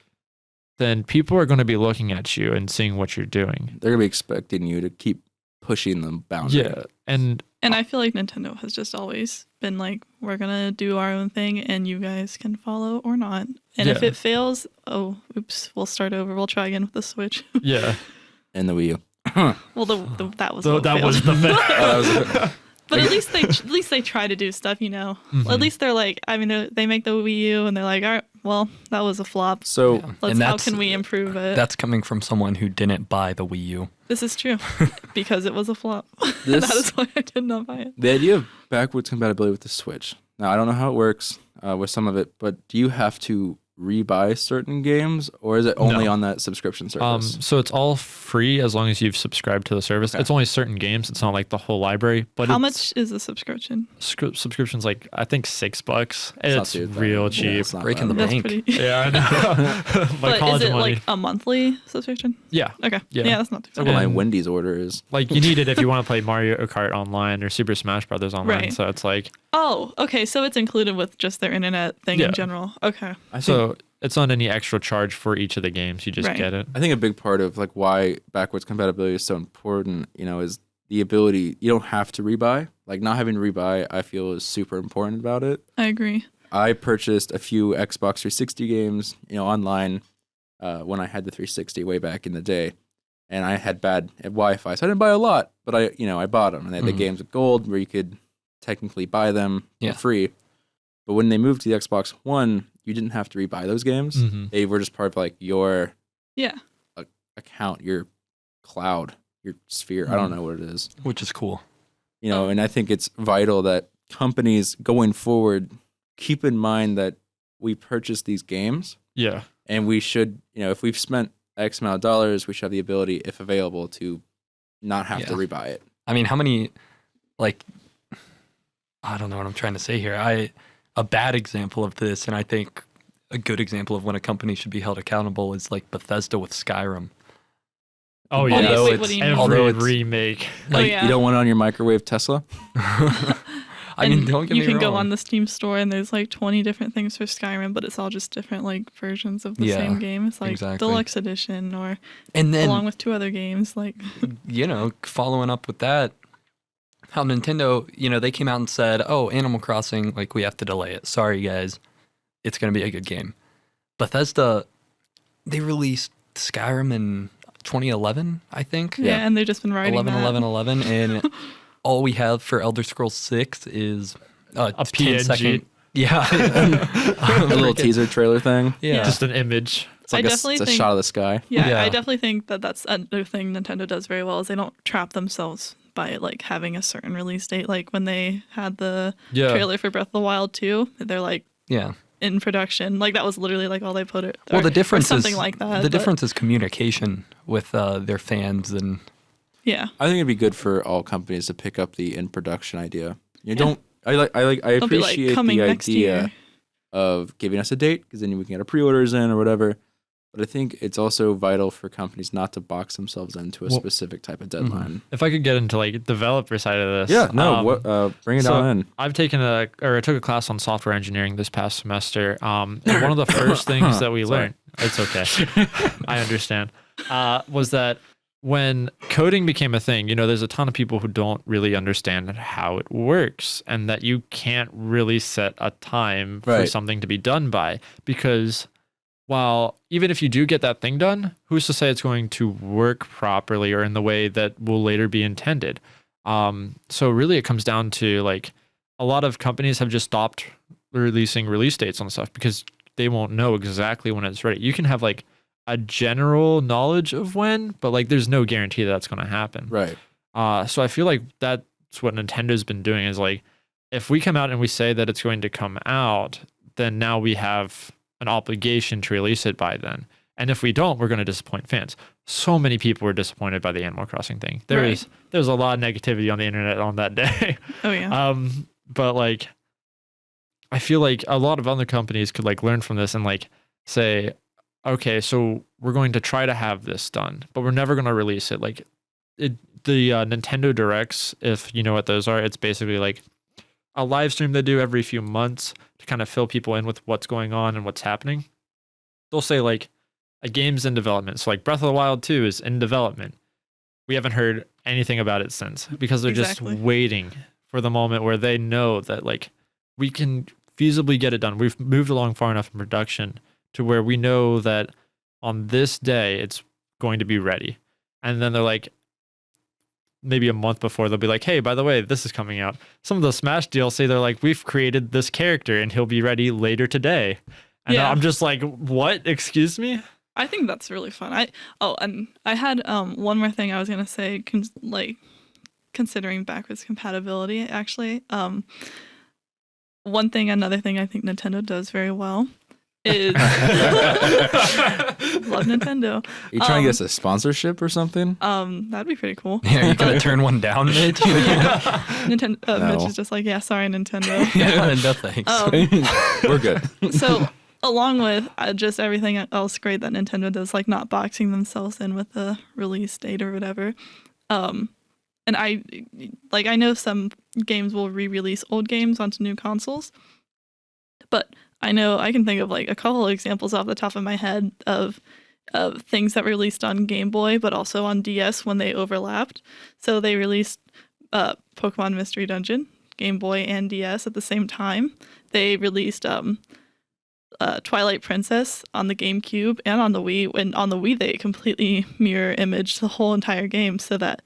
then people are going to be looking at you and seeing what you're doing.
they're gonna be expecting you to keep pushing the boundary.
Yeah, and
And I feel like Nintendo has just always been we're gonna do our own thing, and you guys can follow or not. And if
Yeah.
it fails, oh, oops, we'll start over. We'll try again with the Switch.
yeah,
And the Wii U.
Well, that was
so
what
that
failed.
was the thing.
Oh, that was
But at least they try to do stuff,
Mhm.
At least they're they make the Wii U, and they're like, all right, well, that was a flop.
So
How
that's-
can we improve it?
That's coming from someone who didn't buy the Wii U.
This is true because it was a flop.
This-
That is why I did not buy it.
the idea of backwards compatibility with the Switch. Now I don't know how it works with some of it, but do you have to rebuy certain games, or is it only
No.
on that subscription service?
So it's all free as long as you've subscribed to the service.
Okay.
It's only certain games. It's not like the whole library. But
How
it's,
much is the subscription?
subscription's like I think $6.
not
It's
too bad.
real
Yeah,
cheap.
it's not
Breaking
bad.
the
That's
bank.
pretty.
Yeah, I know. My
But
college
is it
money.
like a monthly subscription?
Yeah,
Okay.
Yeah.
Yeah, that's not too
That's like
bad.
what my
And-
Wendy's order is.
like you need it if you want to play Mario Kart online or Super Smash Brothers online.
Right.
So it's like
Oh, okay. So it's included with just their internet thing
Yeah.
in general. Okay.
I think
so it's not any extra charge for each of the games. You just
Right.
get it.
I think a big part of like why backwards compatibility is so important, is the ability. You don't have to rebuy. Like not having to rebuy, I feel is super important about it.
I agree.
I purchased a few Xbox 360 games, online, when I had the 360 way back in the day, and I had bad Wi-Fi, so I didn't buy a lot, but I bought them, and they had the
Mhm.
games with gold where you could technically buy them
Yeah.
for free. But when they moved to the Xbox One, you didn't have to rebuy those games.
Mhm.
They were just part of like your
Yeah.
account, your cloud, your sphere. I don't know what it is.
Which is cool.
And I think it's vital that companies going forward keep in mind that we purchase these games
Yeah.
and we should, if we've spent X amount of dollars, we should have the ability, if available, to not have to
Yeah.
rebuy it.
I mean, how many, like, I don't know what I'm trying to say here. A bad example of this, and I think a good example of when a company should be held accountable is like Bethesda with Skyrim.
Oh
Wait,
yeah.
wait, what do you mean?
although
Every
it's-
remake.
Oh, yeah.
You don't want it on your microwave Tesla?
I mean,
And
don't get me
you can
wrong.
go on the Steam store and there's like 20 different things for Skyrim, but it's all just different like versions of the
Yeah,
same game. It's like
exactly.
deluxe edition or
And then,
along with 2 other games. Like,
following up with that, how Nintendo, they came out and said, oh, Animal Crossing, like, we have to delay it. Sorry, guys. It's going to be a good game. Bethesda, they released Skyrim in 2011, I think.
yeah, and they've just been writing
11,
that.
11, 11. And all we have for Elder Scrolls 6 is a
PNG.
10-second. Yeah.
A little teaser trailer thing.
Yeah.
Just an image.
It's like
I
a,
definitely
it's a
think-
shot of the sky.
Yeah,
Yeah.
I definitely think that that's another thing Nintendo does very well is they don't trap themselves by like having a certain release date. Like when they had the
Yeah.
trailer for Breath of the Wild 2, they're like
Yeah.
in production. Like that was literally like all they put it.
Well,
or-
the difference
or something
is
like that.
the
but
difference is communication with their fans, and
Yeah,
I think it'd be good for all companies to pick up the in production idea. You
Yeah.
don't. I
they'll be like
appreciate
coming
the
next
idea
year.
of giving us a date because then we can get our pre-orders in or whatever. But I think it's also vital for companies not to box themselves into a
Well-
specific type of deadline.
If I could get into like developer side of this.
Yeah, no, bring it
so-
on in.
I've taken I took a class on software engineering this past semester. And one of the first things that we
Sorry.
learned, it's okay, I understand, was that when coding became a thing, there's a ton of people who don't really understand how it works and that you can't really set a time for
Right.
something to be done by because while even if you do get that thing done, who's to say it's going to work properly or in the way that will later be intended? So really it comes down to like a lot of companies have just stopped releasing release dates on stuff because they won't know exactly when it's ready. You can have like a general knowledge of when, but like there's no guarantee that that's going to happen.
Right.
So I feel like that's what Nintendo's been doing is like, if we come out and we say that it's going to come out, then now we have an obligation to release it by then. And if we don't, we're going to disappoint fans. So many people were disappointed by the Animal Crossing thing. There's a lot of negativity on the internet on that day.
Oh yeah.
But like, I feel like a lot of other companies could like learn from this and like say, okay, so we're going to try to have this done, but we're never going to release it. Like the Nintendo Directs, if you know what those are, it's basically like a live stream they do every few months to kind of fill people in with what's going on and what's happening. They'll say like a game's in development. So like Breath of the Wild 2 is in development. We haven't heard anything about it since because they're
Exactly.
just waiting for the moment where they know that like we can feasibly get it done. We've moved along far enough in production to where we know that on this day it's going to be ready. And then they're like, maybe a month before, they'll be like, hey, by the way, this is coming out. Some of the Smash deals say they're like, we've created this character and he'll be ready later today. And
Yeah.
I'm just like, what? Excuse me?
I think that's really fun. And I had one more thing I was gonna say, considering backwards compatibility. Actually, another thing I think Nintendo does very well is love Nintendo.
Are you trying to get us a sponsorship or something?
That'd be pretty cool.
Yeah, are you gonna turn one down, Mitch?
Nintendo.
No.
Mitch is just like, yeah, sorry, Nintendo.
Yeah, no thanks.
We're good.
So, along with just everything else great that Nintendo does, like not boxing themselves in with a release date or whatever. And I know some games will re-release old games onto new consoles, but I know I can think of like a couple of examples off the top of my head of things that were released on Game Boy, but also on DS when they overlapped. So they released Pokemon Mystery Dungeon, Game Boy and DS at the same time. They released Twilight Princess on the GameCube and on the Wii. And on the Wii, they completely mirror image the whole entire game so that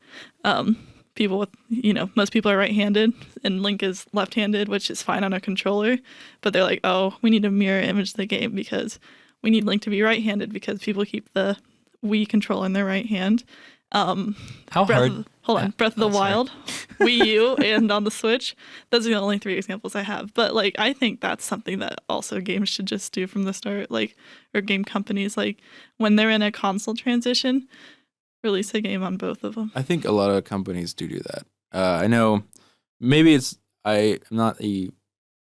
people with, most people are right-handed and Link is left-handed, which is fine on a controller. But they're like, oh, we need to mirror image the game because we need Link to be right-handed because people keep the Wii controller in their right hand.
How hard?
Breath of the Wild, Wii U, and on the Switch. Those are the only 3 examples I have. But like, I think that's something that also games should just do from the start, like, or game companies, like when they're in a console transition, release a game on both of them.
I think a lot of companies do that. I know maybe I'm not an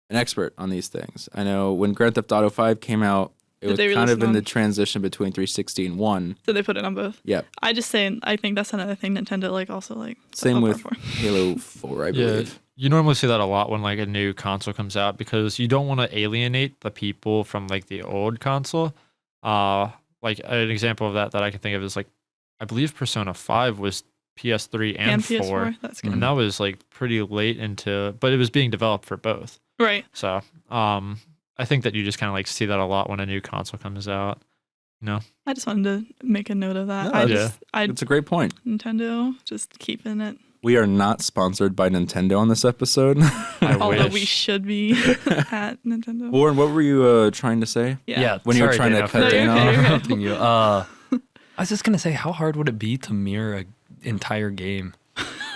expert on these things. I know when Grand Theft Auto 5 came out, it was kind of in the transition between 360 and 1.
So they put it on both?
Yeah.
I think that's another thing Nintendo also like.
Same with Halo 4, I believe.
You normally see that a lot when like a new console comes out because you don't want to alienate the people from like the old console. Like an example of that I can think of is like, I believe Persona 5 was PS3 and 4.
PS4. That's good.
And that was like pretty late but it was being developed for both.
Right.
So, I think that you just kind of like see that a lot when a new console comes out.
I just wanted to make a note of that.
No, it's a great point.
Nintendo just keeping it.
We are not sponsored by Nintendo on this episode.
Although we should be at Nintendo.
Warren, what were you trying to say?
Yeah.
When you were trying to cut Dana off.
Interrupting you. I was just gonna say, how hard would it be to mirror an entire game?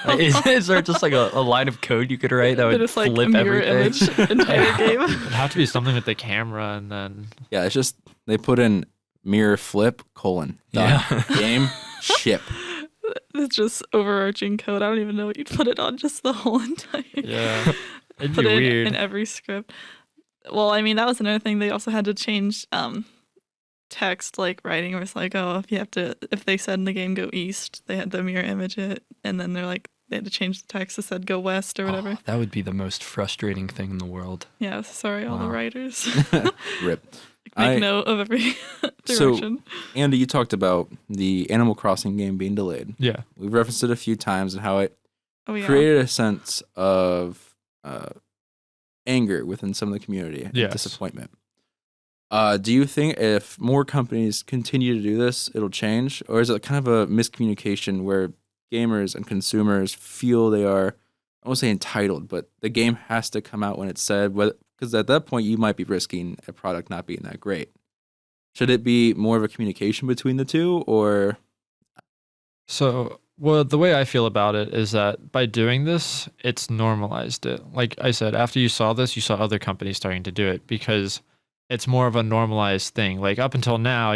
Is there just like a line of code you could write that would
just, like,
flip
mirror
everything?
image entire game.
It'd have to be something with the camera and then.
Yeah, it's just they put in mirror flip : done.
Yeah.
Game ship.
It's just overarching code. I don't even know what you'd put it on. Just the whole entire.
Yeah. It'd
Put
be
it
weird.
in every script. Well, I mean, that was another thing. They also had to change text, like writing, where it's like, oh, if they said in the game go east, they had to mirror image it, and then they're like, they had to change the text that said go west or whatever.
Oh, that would be the most frustrating thing in the world.
Yeah, sorry, all the
Wow.
writers.
Rip.
Make note of every direction.
So, Andy, you talked about the Animal Crossing game being delayed.
Yeah.
We've referenced it a few times and how it
Oh yeah.
created a sense of anger within some of the community and
Yes.
disappointment. Do you think if more companies continue to do this, it'll change? Or is it kind of a miscommunication where gamers and consumers feel they are, I won't say entitled, but the game has to come out when it's said, because at that point you might be risking a product not being that great. Should it be more of a communication between the two, or?
So, well, the way I feel about it is that by doing this, it's normalized it. Like I said, after you saw this, you saw other companies starting to do it because it's more of a normalized thing. Like up until now,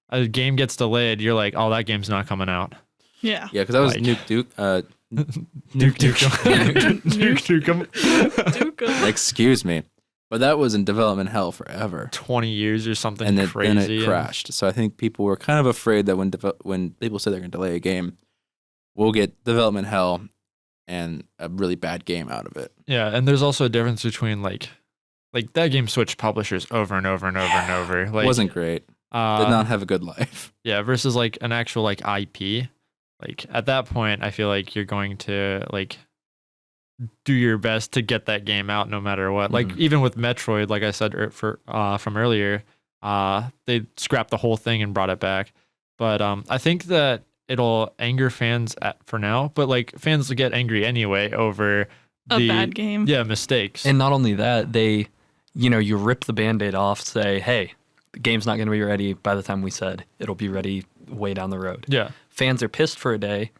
a game gets delayed, you're like, oh, that game's not coming out.
Yeah.
Yeah, because that was
Like-
Nuke Duke.
Nuke
Duke.
Excuse me. But that was in development hell forever.
20 years or something
And then
crazy.
it crashed. So I think people were kind of afraid that when people say they're going to delay a game, we'll get development hell and a really bad game out of it.
Yeah, and there's also a difference between like that game switched publishers over and over and over and over. Like
Wasn't great. Did not have a good life.
Yeah, versus like an actual like IP. Like at that point, I feel like you're going to like do your best to get that game out no matter what. Like even with Metroid, like I said from earlier, they scrapped the whole thing and brought it back. But I think that it'll anger fans for now. But like fans will get angry anyway over
A bad game.
Yeah, mistakes.
And not only that, they, you rip the Band-Aid off, say, hey, the game's not going to be ready by the time we said. It'll be ready way down the road.
Yeah.
Fans are pissed for a day.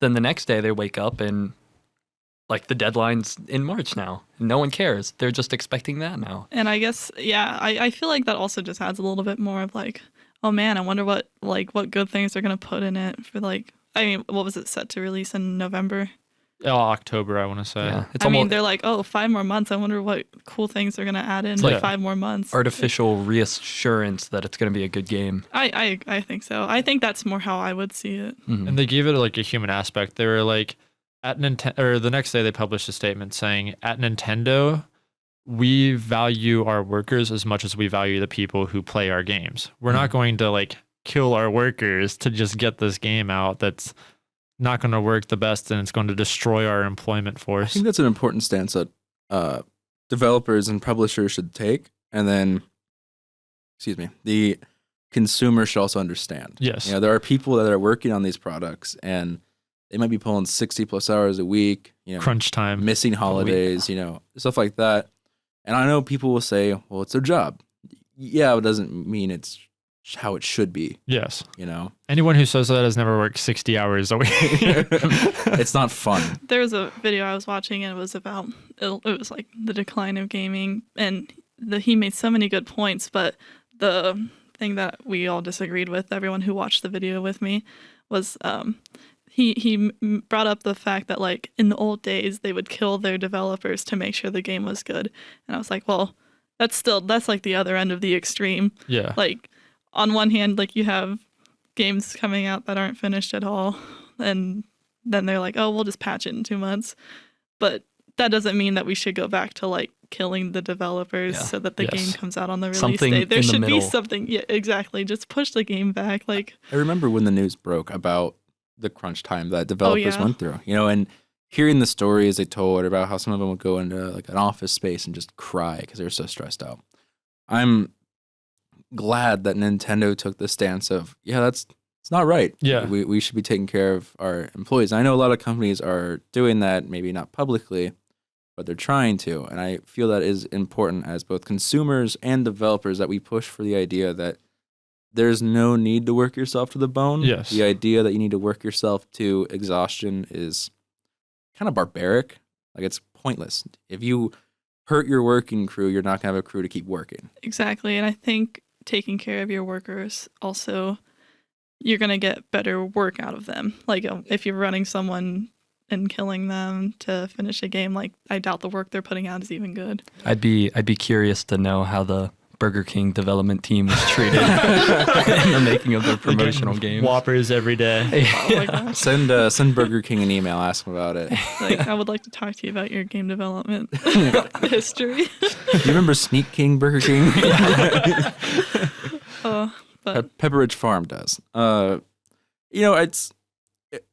Then the next day they wake up and like the deadline's in March now. No one cares. They're just expecting that now.
And I guess, yeah, I feel like that also just adds a little bit more of like, oh man, I wonder what good things they're gonna put in it for like. I mean, what was it set to release in November?
October, I want to say.
Yeah,
I mean, they're like, oh, 5 more months. I wonder what cool things they're gonna add in
like
5 more months.
artificial reassurance that it's going to be a good game.
I think so. I think that's more how I would see it.
Mhm.
And they gave it like a human aspect. They were like, at Nintendo, or the next day they published a statement saying, at Nintendo, we value our workers as much as we value the people who play our games. We're not going to like kill our workers to just get this game out that's not going to work the best and it's going to destroy our employment
I
force.
think that's an important stance that developers and publishers should take, and then, the consumer should also understand.
Yes.
You know, there are people that are working on these products, and they might be pulling 60+ hours a week. You know,
Crunch time.
missing holidays. You know, stuff like that. And I know people will say, "Well, it's their job." Yeah, it doesn't mean it's how it should be.
Yes.
You know,
Anyone who says that has never worked 60 hours a week.
it's not fun.
There was a video I was watching, and it was about it was like the decline of gaming, and he made so many good points, but the thing that we all disagreed with, everyone who watched the video with me, was he brought up the fact that like in the old days they would kill their developers to make sure the game was good, and I was like, well, that's like the other end of the extreme.
Yeah.
Like on one hand, like you have games coming out that aren't finished at all, and then they're like, oh, we'll just patch it in 2 months, but that doesn't mean that we should go back to like killing the developers so that the game comes out on the release
Something
date. There
in the
should be
middle.
something. Yeah, exactly. Just push the game back. Like
I remember when the news broke about the crunch time that developers
yeah.
went through, you know, and hearing the stories they told about how some of them would go into like an office space and just cry because they were so stressed out. I'm glad that Nintendo took the stance of, it's not right.
Yeah.
We should be taking care of our employees. I know a lot of companies are doing that, maybe not publicly, but they're trying to. And I feel that is important as both consumers and developers that we push for the idea that there's no need to work yourself to the bone.
Yes.
The idea that you need to work yourself to exhaustion is kind of barbaric. Like, it's pointless. If you hurt your working crew, you're not going to have a crew to keep working.
exactly. And I think taking care of your workers also, you're going to get better work out of them. Like if you're running someone and killing them to finish a game, like I doubt the work they're putting out is even good.
I'd be curious to know how the Burger King development team was treated in the making of their promotional game.
Whoppers every day.
Oh my gosh.
Send Burger King an email, ask them about it.
Like I would like to talk to you about your game development history.
You remember Sneak King Burger King?
But
Pepper Ridge Farm does. You know, it's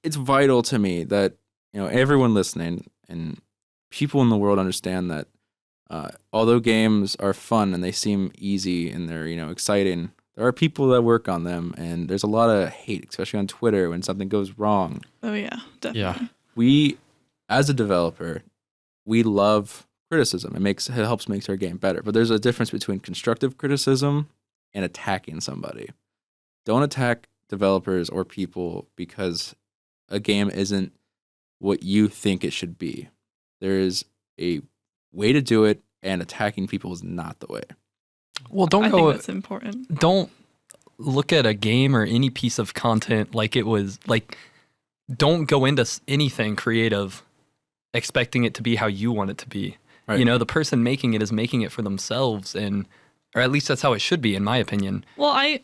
vital to me that, you know, everyone listening and people in the world understand that although games are fun and they seem easy and they're, you know, exciting, there are people that work on them, and there's a lot of hate, especially on Twitter when something goes wrong.
oh yeah, definitely.
Yeah.
We, as a developer, we love criticism. It helps make our game better. But there's a difference between constructive criticism and attacking somebody. Don't attack developers or people because a game isn't what you think it should be. There is a way to do it, and attacking people is not the way.
Well,
I think that's important.
Don't look at a game or any piece of content like it was like. Don't go into anything creative expecting it to be how you want it to be.
Right.
You know, the person making it is making it for themselves, or at least that's how it should be, in my opinion.
Well, I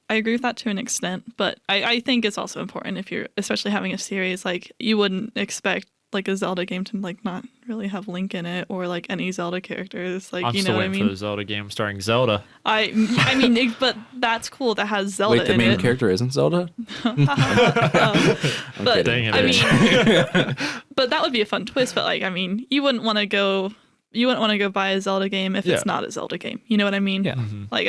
agree with that to an extent, but I think it's also important if you're especially having a series, like you wouldn't expect like a Zelda game to like not really have Link in it or like any Zelda characters, like
I'm
you know
still
what I
waiting for
mean.
the Zelda game starring Zelda.
I mean, but that's cool that has Zelda
Wait, the
in
main
it.
character isn't Zelda?
But
kidding.
Dang it,
I
Mitch.
mean, but that would be a fun twist. But like, I mean, you wouldn't want to go buy a Zelda game if it's not a Zelda game. You know what I mean?
Yeah.
Like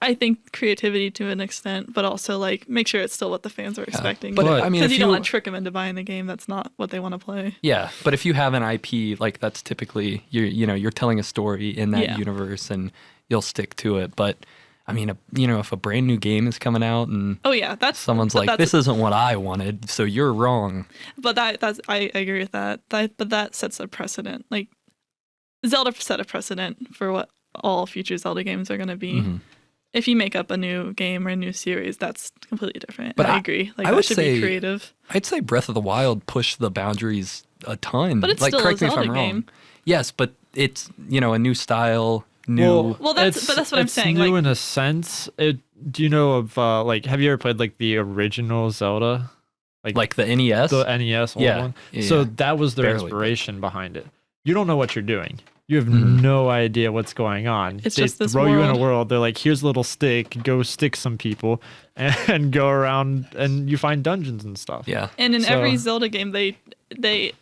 I think creativity to an extent, but also like make sure it's still what the fans are expecting.
But
But-
I mean,
because
if
you don't want to trick them into buying a game that's not what they want to play.
yeah, but if you have an IP, like that's typically you're telling a story in that
Yeah.
universe and you'll stick to it. But I mean, if a brand new game is coming out and
Oh yeah,
someone's like, this isn't what I wanted, so you're wrong.
But that's I agree with that. But that sets a precedent. Like Zelda set a precedent for what all future Zelda games are going to be.
Mm-hmm.
If you make up a new game or a new series, that's completely different.
But
I agree. Like
I
that
would
should
say-
be creative.
I'd say Breath of the Wild pushed the boundaries a ton.
But it's
like,
still a
correct me if
Zelda
I'm
game.
wrong. Yes, but it's a new style, new.
Well, that's what I'm saying.
It's new
Like
in a sense. Do you know of have you ever played like the original Zelda?
Like the NES.
The NES old
Yeah.
one.
Yeah,
So
yeah.
that was their
Barely, but-
inspiration behind it. You don't know what you're doing. You have
Mhm.
no idea what's going on.
It's
they
just this
throw you in a
world.
world. They're like, here's a little stick. Go stick some people and go around and you find dungeons and stuff.
Yeah.
and in
So-
every Zelda game, they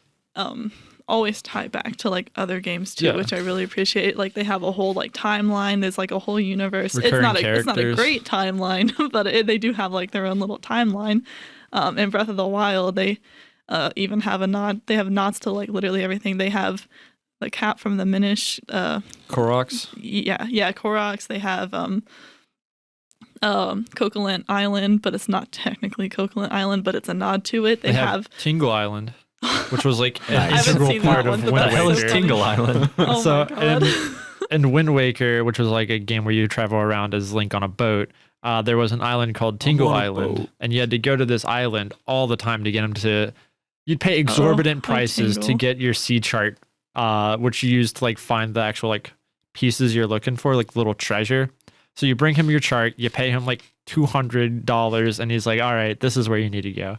always tie back to like other games too,
Yeah.
which I really appreciate. Like they have a whole like timeline. There's like a whole universe.
Recurring
It's not a
characters.
great timeline, but they do have like their own little timeline. In Breath of the Wild, they even have a nod. They have nods to like literally everything. They have the cat from the Minish.
Koroks.
Yeah, Koroks. They have Coquelin Island, but it's not technically Coquelin Island, but it's a nod to it. They have
Tingle Island, which was like
I
an
haven't
integral
seen
part
that
of
one, but
Wind
What the hell is
Waker.
Tingle Island?
oh
So,
my god.
in Wind Waker, which was like a game where you travel around as Link on a boat, there was an island called Tingle
on a
Island,
boat.
and you had to go to this island all the time to get them to. You'd pay exorbitant
Oh,
prices to
Tingle.
get your sea chart, which you use to like find the actual like pieces you're looking for, like little treasure. So you bring him your chart, you pay him like $200, and he's like, "All right, this is where you need to go."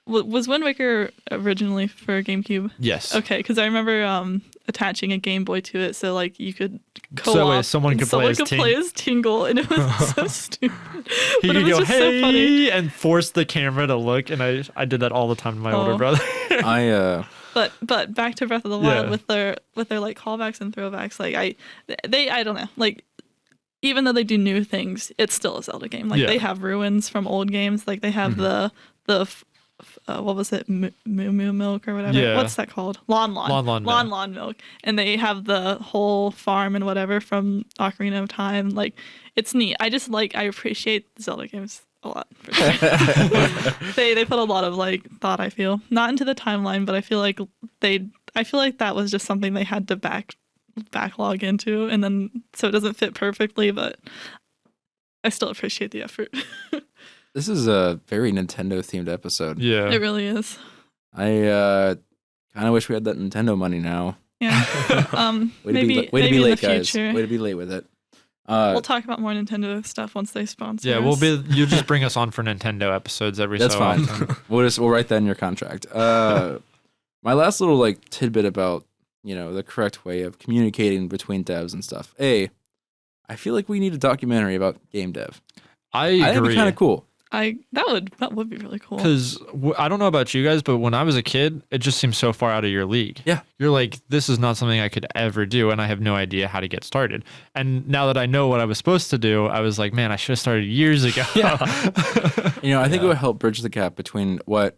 Was Wind Waker originally for GameCube?
Yes.
Okay, because I remember attaching a Game Boy to it, so like you could co-op.
So wait, someone
and
could play as
play as Tingle, and it was so stupid.
He
But it
could
was
go,
just so funny.
"Hey," and force the camera to look, and I did that all the time to my older
Oh.
brother.
But back to Breath of the Wild with their like callbacks and throwbacks. Like I don't know. Like even though they do new things, it's still a Zelda game. Like
Yeah.
they have ruins from old games. Like they have the what was it, Moo Moo Milk or whatever?
Yeah.
What's that called? Lon Lon Milk. And they have the whole farm and whatever from Ocarina of Time. Like it's neat. I appreciate Zelda games a lot. For sure. they put a lot of like thought. I feel not into the timeline, but I feel like that was just something they had to backlog into, and then so it doesn't fit perfectly. But I still appreciate the effort.
This is a very Nintendo themed episode.
Yeah.
It really is.
I kind of wish we had that Nintendo money now.
Yeah.
Way
maybe
to be
in
late,
the
guys.
future.
Way to be late with it.
We'll talk about more Nintendo stuff once they sponsor.
Yeah,
us.
you just bring us on for Nintendo episodes every
That's
so
fine.
often.
We'll write that in your contract. My last little like tidbit about the correct way of communicating between devs and stuff. I feel like we need a documentary about game dev.
I
I think it'd be
agree.
kind of cool.
that would be really cool.
Because I don't know about you guys, but when I was a kid, it just seemed so far out of your league.
Yeah.
You're like, this is not something I could ever do, and I have no idea how to get started. And now that I know what I was supposed to do, I was like, man, I should have started years ago.
Yeah.
I think it would help bridge the gap between what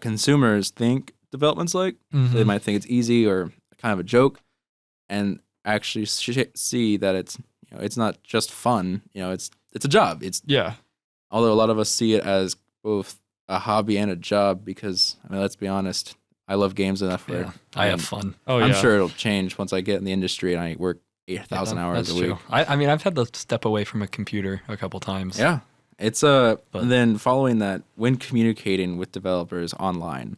consumers think development's like.
Mhm.
They might think it's easy or kind of a joke, and actually see that it's not just fun. It's a job.
Yeah.
Although a lot of us see it as both a hobby and a job, because let's be honest, I love games enough where
Yeah, I have fun.
Oh, yeah.
I'm sure it'll change once I get in the industry and I work 8,000 hours
That's
a week.
true. I mean, I've had to step away from a computer a couple times.
Yeah. It's
But-
then following that, when communicating with developers online,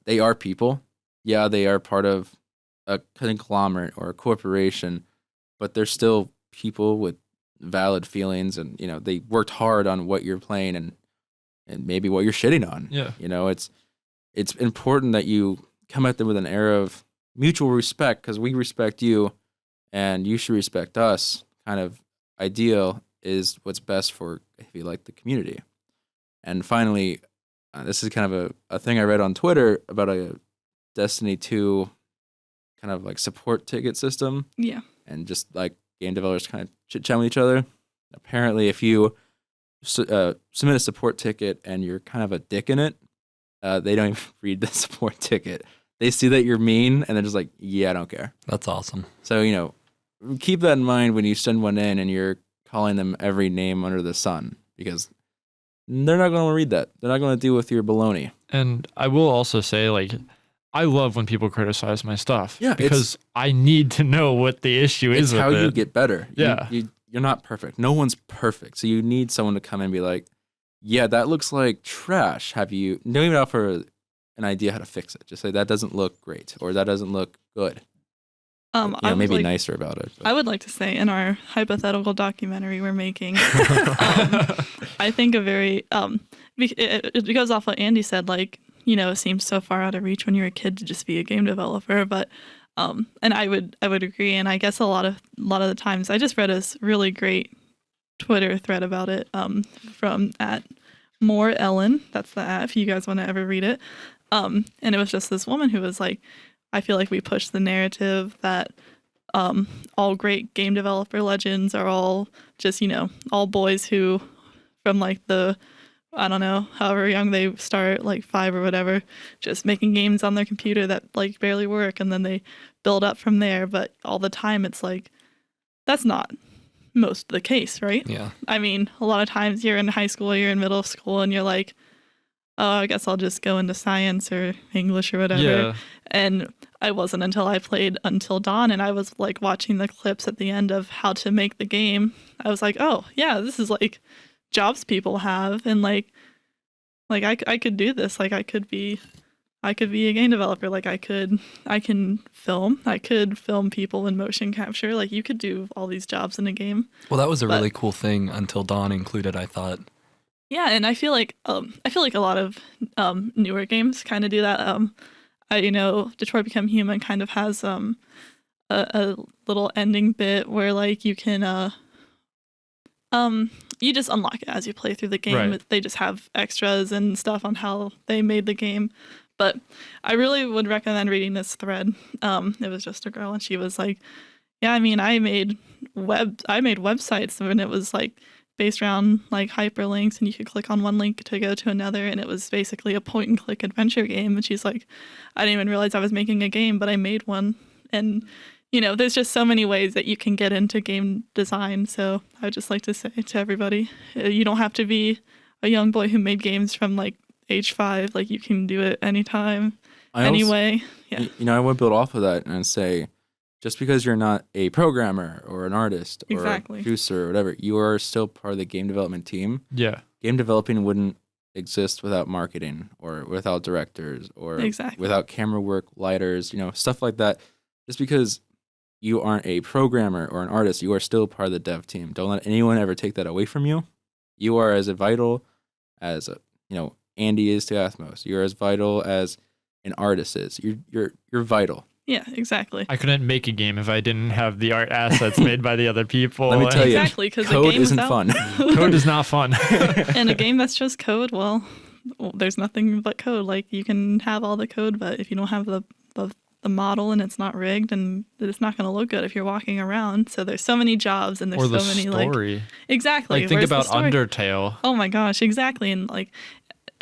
they are people. Yeah, they are part of a conglomerate or a corporation, but they're still people with valid feelings, and they worked hard on what you're playing and maybe what you're shitting on.
Yeah.
It's important that you come at them with an air of mutual respect, because we respect you and you should respect us. Kind of ideal is what's best for, if you like, the community. And finally, this is kind of a thing I read on Twitter about a Destiny 2 kind of like support ticket system,
Yeah.
and just like game developers kind of chit-chat with each other. Apparently, if you submit a support ticket and you're kind of a dick in it, they don't even read the support ticket. They see that you're mean, and they're just like, yeah, I don't care.
That's awesome.
So, keep that in mind when you send one in and you're calling them every name under the sun, because they're not going to read that. They're not going to deal with your baloney.
And I will also say, like, I love when people criticize my stuff.
Yeah,
because I need to know what the issue is.
It's how
with
you
it.
get better.
Yeah.
You're not perfect. No one's perfect. So you need someone to come in and be like, yeah, that looks like trash. Don't even offer an idea how to fix it. Just say that doesn't look great or that doesn't look good. Maybe nicer about it. But.
I would like to say in our hypothetical documentary we're making, I think a very it goes off what Andy said. Like, it seems so far out of reach when you're a kid to just be a game developer, but and I would agree. And I guess a lot of the times I just read a really great Twitter thread about it from @MoreEllen. That's the @ if you guys want to ever read it. And it was just this woman who was like, I feel like we push the narrative that all great game developer legends are all just, all boys who from like I don't know, however young they start, like 5 or whatever, just making games on their computer that like barely work, and then they build up from there. But all the time it's like, that's not most of the case, right?
Yeah.
I mean, a lot of times you're in high school, you're in middle school, and you're like, oh, I guess I'll just go into science or English or whatever.
Yeah.
And I wasn't until I played Until Dawn and I was like watching the clips at the end of how to make the game. I was like, oh yeah, this is like jobs people have, and like I could do this. Like I could be a game developer. Like I can film people in motion capture. Like you could do all these jobs in a game.
Well, that was a really cool thing Until Dawn included, I thought.
Yeah, and I feel like a lot of newer games kind of do that. Detroit Become Human kind of has a little ending bit where like you can you just unlock it as you play through the game.
Right.
They just have extras and stuff on how they made the game. But I really would recommend reading this thread. It was just a girl, and she was like, "Yeah, I mean, I made websites, and it was like." Based around like hyperlinks, and you could click on one link to go to another, and it was basically a point and click adventure game. And she's like, I didn't even realize I was making a game, but I made one. And there's just so many ways that you can get into game design. So I would just like to say to everybody, you don't have to be a young boy who made games from like age 5. Like you can do it anytime, anyway. Yeah.
I would build off of that and say, just because you're not a programmer or an artist or a producer or whatever, you are still part of the game development team.
Yeah.
Game developing wouldn't exist without marketing or without directors or without camera work, lighters, stuff like that. Just because you aren't a programmer or an artist, you are still part of the dev team. Don't let anyone ever take that away from you. You are as vital as Andy is to Athmos. You're as vital as an artist is. You're vital.
Yeah, exactly.
I couldn't make a game if I didn't have the art assets made by the other people.
Let me tell you,
exactly, because
code isn't fun.
Code is not fun.
And a game that's just code, well, there's nothing but code. Like you can have all the code, but if you don't have the model and it's not rigged, and it's not going to look good if you're walking around. So there's so many jobs, and there's so many
story.
Like exactly.
Like think about Undertale.
Oh my gosh, exactly, and like.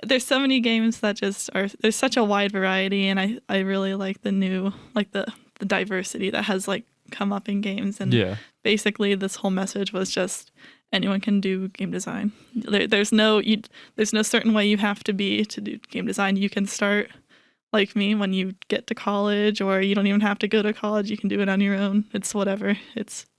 There's so many games that just are, there's such a wide variety, and I really like the new, like the diversity that has like come up in games. And basically this whole message was just anyone can do game design. There's no certain way you have to be to do game design. You can start like me when you get to college, or you don't even have to go to college. You can do it on your own. It's whatever.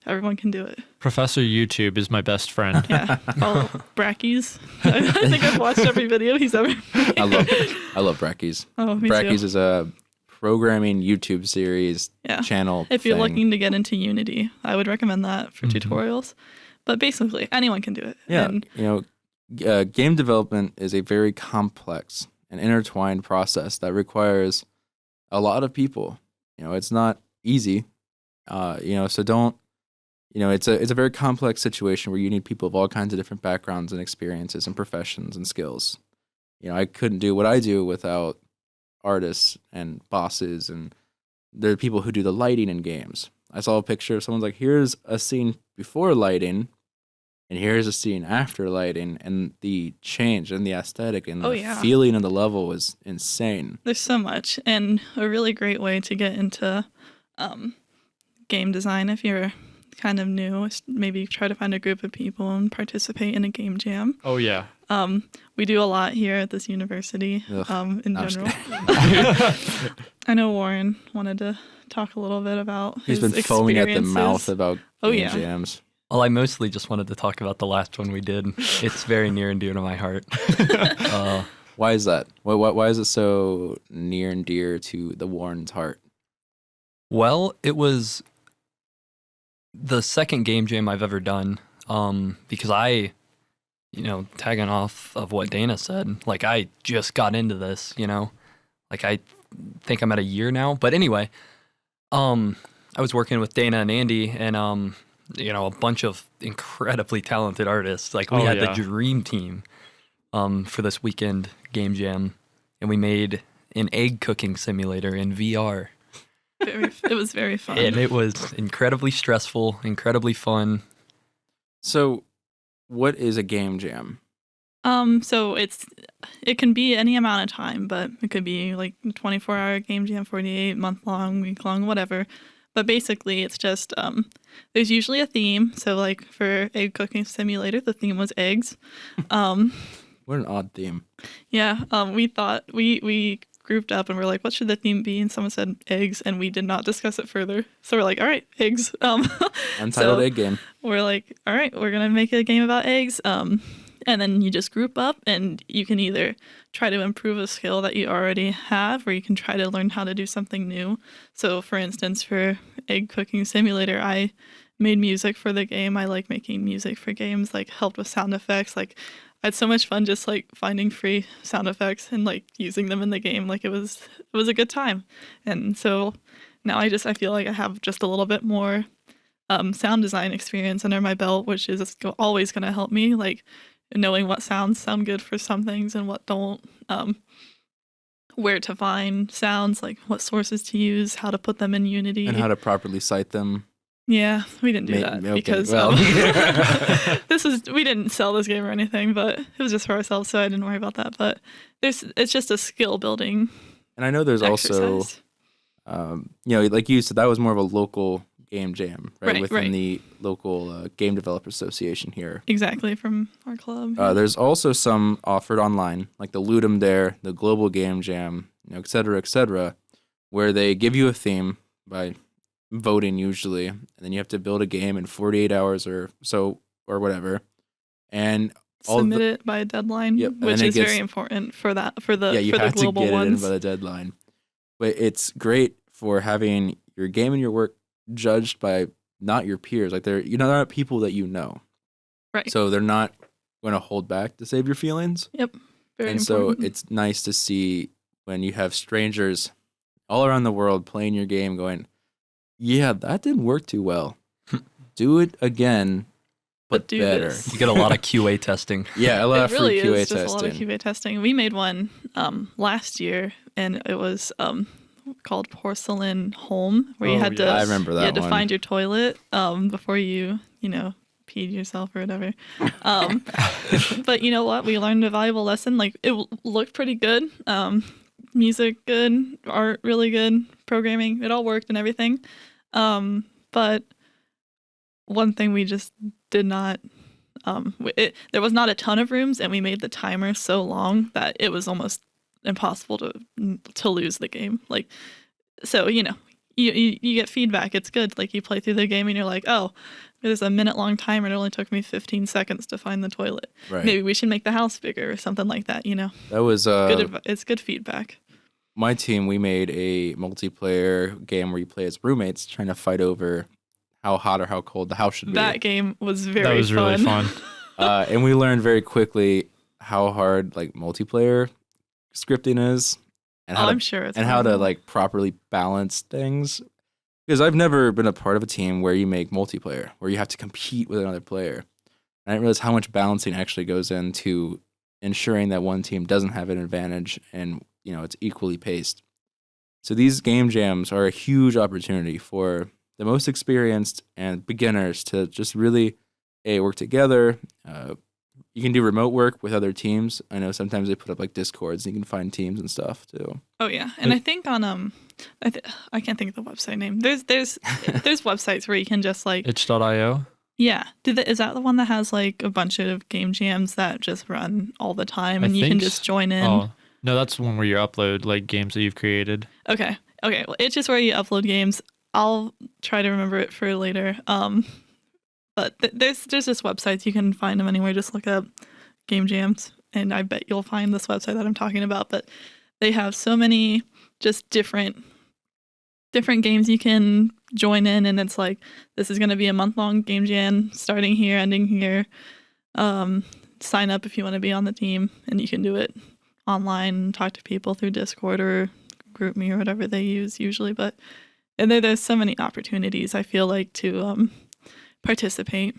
Everyone can do it.
Professor YouTube is my best friend.
Yeah. Follow Brackies. I think I've watched every video he's ever made.
I love Brackies.
Oh, me
Brackies
too.
is a programming YouTube series channel.
If you're looking to get into Unity, I would recommend that for tutorials. But basically, anyone can do it.
Yeah.
And,
game development is a very complex and intertwined process that requires a lot of people. It's not easy. So don't. It's a very complex situation where you need people of all kinds of different backgrounds and experiences and professions and skills. I couldn't do what I do without artists and bosses, and there are people who do the lighting in games. I saw a picture of someone's like, here's a scene before lighting, and here's a scene after lighting, and the change and the aesthetic and the feeling of the level was insane.
There's so much, and a really great way to get into game design if you're kind of new is maybe try to find a group of people and participate in a game jam.
Oh yeah.
We do a lot here at this university in
I'm
general. I know Warren wanted to talk a little bit about
He's
his
been foaming at the
experiences.
mouth about
Oh,
game
yeah.
jams.
Well, I mostly just wanted to talk about the last one we did. It's very near and dear to my heart.
Why is that? Why is it so near and dear to the Warren's heart?
Well, it was the second game jam I've ever done, because I, tagging off of what Dana said, like I just got into this, like I think I'm at a year now. But anyway, I was working with Dana and Andy and, a bunch of incredibly talented artists. Like we had the dream team for this weekend game jam, and we made an egg cooking simulator in VR.
It was very fun.
And it was incredibly stressful, incredibly fun.
So, what is a game jam?
So it can be any amount of time, but it could be like a 24-hour game jam, 48 month long, week long, whatever. But basically, it's just there's usually a theme. So like for egg cooking simulator, the theme was eggs.
What an odd theme.
Yeah. We thought we grouped up and we're like, what should the theme be? And someone said eggs, and we did not discuss it further. So we're like, all right, eggs.
Untitled egg game.
We're like, all right, we're gonna make a game about eggs. And then you just group up, and you can either try to improve a skill that you already have, or you can try to learn how to do something new. So, for instance, for Egg Cooking Simulator, I made music for the game. I like making music for games, like helped with sound effects. Like, I had so much fun just like finding free sound effects and like using them in the game. Like, it was a good time. And so now I feel like I have just a little bit more sound design experience under my belt, which is always going to help me. Like, knowing what sounds sound good for some things and what don't, where to find sounds, like what sources to use, how to put them in Unity.
And how to properly cite them.
Yeah, we didn't do that
Okay,
because
well.
we didn't sell this game or anything, but it was just for ourselves, so I didn't worry about that. But it's just a skill building
And I know there's
exercise.
also, like you said, that was more of a local game jam, right? Within
right.
the local game developer association here.
Exactly, from our club.
There's also some offered online, like the Ludum Dare, the Global Game Jam, et cetera, where they give you a theme by voting usually, and then you have to build a game in 48 hours or so, or whatever. And
submit it by a deadline,
Yep, and
which
then it
is
gets-
very important for the
you
for the
have to
global
get
ones.
it in by the deadline. But it's great for having your game and your work judged by not your peers. Like they're not people that you know.
Right.
So they're not going to hold back to save your feelings.
Yep. Very
And
important.
so it's nice to see when you have strangers all around the world playing your game going, yeah, that didn't work too well. Do it again, but
do
better.
this.
You get a lot of QA testing.
Yeah, a lot
It
of
really
free QA
is just a lot of
testing.
QA testing. We made one last year, and it was called Porcelain Home, where you
Oh,
had to
yes.
I remember that
you had to
one.
find your toilet before you peed yourself or whatever. But you know what? We learned a valuable lesson. Like, it looked pretty good. Music good, art really good, programming, it all worked and everything. But one thing we just did not, there was not a ton of rooms, and we made the timer so long that it was almost impossible to lose the game. Like, so you get feedback. It's good. Like, you play through the game and you're like, oh, there's a minute-long timer. It only took me 15 seconds to find the toilet.
Right.
Maybe we should make the house bigger or something like that.
That was
It's good feedback.
my team. We made a multiplayer game where you play as roommates trying to fight over how hot or how cold the house should be.
That game was very
That was really fun.
And we learned very quickly how hard like multiplayer scripting is, and how
I'm sure it's
and how to
horrible.
like properly balance things. Because I've never been a part of a team where you make multiplayer, where you have to compete with another player. I didn't realize how much balancing actually goes into ensuring that one team doesn't have an advantage and it's equally paced. So these game jams are a huge opportunity for the most experienced and beginners to just really work together. You can do remote work with other teams. I know sometimes they put up like Discords and you can find teams and stuff too.
Oh yeah, and I think on I can't think of the website name. There's websites where you can just like
itch.io.
Yeah. Is that the one that has like a bunch of game jams that just run all the time and you can just join in?
Oh, no, that's the one where you upload like games that you've created.
Okay. Well, it's just where you upload games. I'll try to remember it for later. But there's just websites. You can find them anywhere. Just look up Game Jams, and I bet you'll find this website that I'm talking about. But they have so many just different games you can join in, and it's like, this is going to be a month-long game jam starting here, ending here. Sign up if you want to be on the team, and you can do it online and talk to people through Discord or GroupMe or whatever they use usually. But and there's so many opportunities, I feel like, to participate.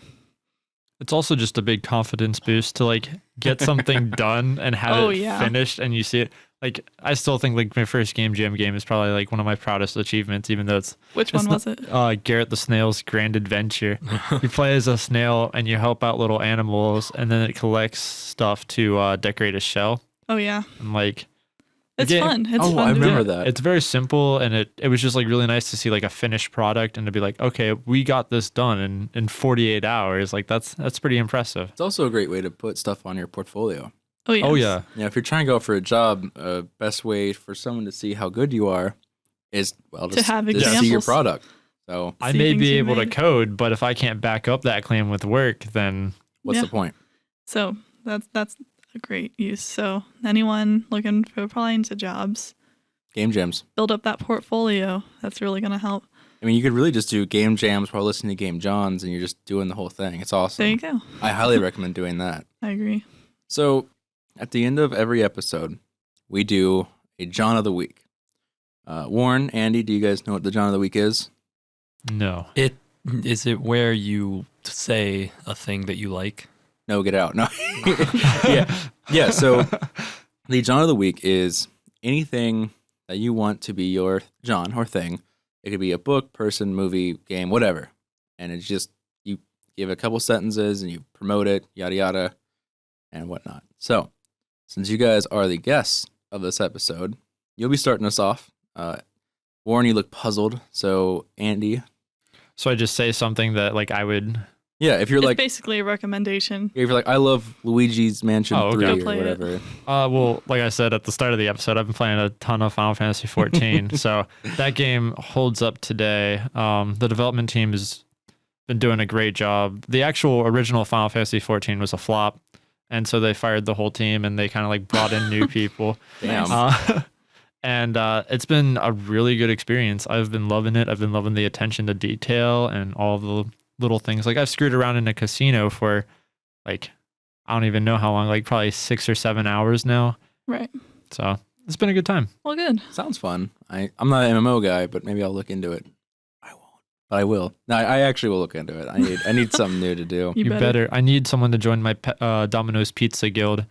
It's also just a big confidence boost to like get something done and have it finished, and you see it. Like, I still think like my first Game Jam game is probably like one of my proudest achievements, even though it's...
Which one was it?
Garrett the Snail's Grand Adventure. You play as a snail and you help out little animals, and then it collects stuff to decorate a shell.
Oh, yeah.
And like...
It's fun. It's fun.
I remember that.
It's very simple, and it was just like really nice to see like a finished product and to be like, okay, we got this done in 48 hours. Like that's pretty impressive.
It's also a great way to put stuff on your portfolio.
Oh, yes.
Oh, yeah.
Yeah, if you're trying to go for a job, best way for someone to see how good you are is, well, just
have
to see your
examples.
product. So
I
See
may
things
be
you
able to
made.
code, but if I can't back up that claim with work, then
what's
Yeah.
the point?
So that's a great use. So anyone looking for applying into jobs,
Game jams.
build up that portfolio. That's really going to help.
I mean, you could really just do game jams while listening to Game Jawns, and you're just doing the whole thing. It's awesome.
There you go.
I highly recommend doing that.
I agree.
So, at the end of every episode, we do a John of the Week. Warren, Andy, do you guys know what the John of the Week is?
no.
Is it where you say a thing that you like?
No, get out. No. Yeah. So, the John of the Week is anything that you want to be your John or thing. It could be a book, person, movie, game, whatever. And it's just, you give a couple sentences and you promote it, yada, yada, and whatnot. So, since you guys are the guests of this episode, you'll be starting us off. Warren, you look puzzled. So, Andy.
So I just say something that like I would...
Yeah, if you're
It's
like,
basically a recommendation.
if you're like, I love Luigi's Mansion
Oh, okay.
3
Go
or
play it.
whatever.
Well, like I said at the start of the episode, I've been playing a ton of Final Fantasy 14. So that game holds up today. The development team has been doing a great job. The actual original Final Fantasy 14 was a flop. And so they fired the whole team and they kind of like brought in new people.
Damn.
And it's been a really good experience. I've been loving it. I've been loving the attention to detail and all the little things. Like I've screwed around in a casino for like, I don't even know how long, like probably 6 or 7 hours now.
Right.
So it's been a good time.
Well, good.
Sounds fun. I'm not an MMO guy, but maybe I'll look into it. I won't, but I will. No, I actually will look into it. I need something new to do.
You
You
better.
better. I need someone to join my Domino's Pizza Guild.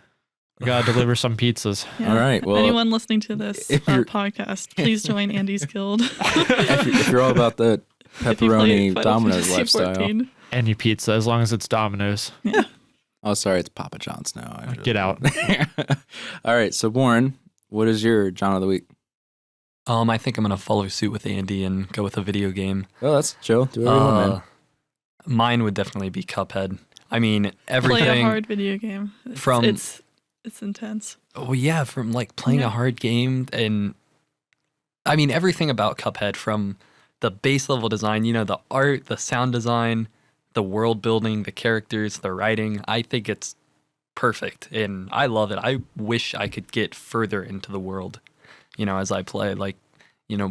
I gotta deliver some pizzas.
Yeah.
All right. Well,
Anyone listening to this
if you're-
podcast, please join Andy's Guild.
if you're all about the
If you play
pepperoni
Final
Domino's
Fantasy
lifestyle.
14.
Any pizza, as long as it's Domino's.
Yeah.
Oh, sorry, it's Papa John's now. I
Get out.
All right. So, Warren, what is your John of the Week?
I think I'm gonna follow suit with Andy and go with a video game.
Oh, that's chill. Do whatever you want, man.
Mine would definitely be Cuphead. I mean,
Play a
everything
hard video game.
from-
It's intense.
Oh yeah, from like playing
Yeah.
a hard game, and I mean everything about Cuphead, from the base level design, the art, the sound design, the world building, the characters, the writing. I think it's perfect and I love it. I wish I could get further into the world, as I play, like,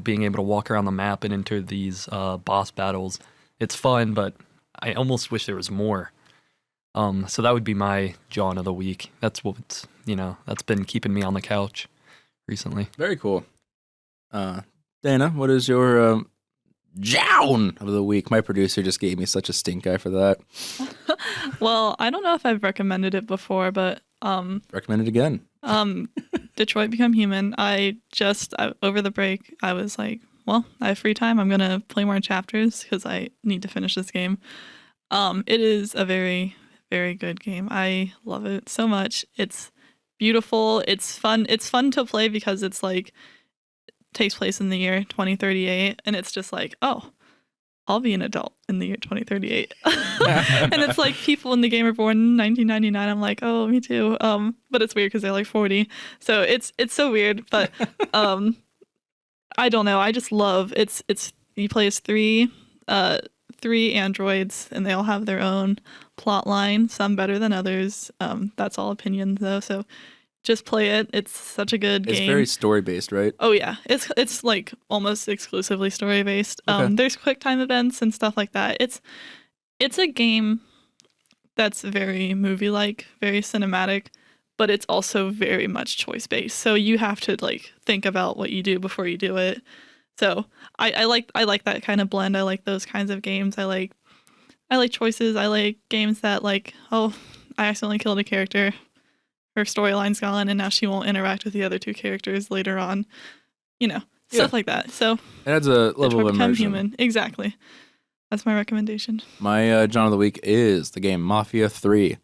being able to walk around the map and enter these boss battles. It's fun, but I almost wish there was more. So that would be my John of the Week. That's what's, that's been keeping me on the couch recently.
Very cool. Dana, what is your John of the Week? My producer just gave me such a stink eye for that.
Well, I don't know if I've recommended it before, but
Recommend it again.
Detroit Become Human. Over the break, I was like, well, I have free time. I'm going to play more chapters because I need to finish this game. It is a very, very good game. I love it so much. It's beautiful. It's fun. It's fun to play because it's like takes place in the year 2038, and it's just like, oh, I'll be an adult in the year 2038. And it's like people in the game are born in 1999. I'm like, oh, me too. But it's weird because they're like 40. So it's so weird. But I don't know. I just love it's you play as three androids, and they all have their own plot line. Some better than others. That's all opinions though. So just play it. It's such a good game.
It's very story based, right?
Oh yeah, it's like almost exclusively story based.
Okay.
There's quick time events and stuff like that. It's a game that's very movie like, very cinematic, but it's also very much choice based. So you have to like think about what you do before you do it. So I like that kind of blend. I like those kinds of games. I like choices. I like games that like, oh, I accidentally killed a character. Her storyline's gone, and now she won't interact with the other two characters later on. Stuff like that. So
it adds a level of
become
immersion.
human. Exactly. That's my recommendation.
My John of the Week is the game Mafia 3.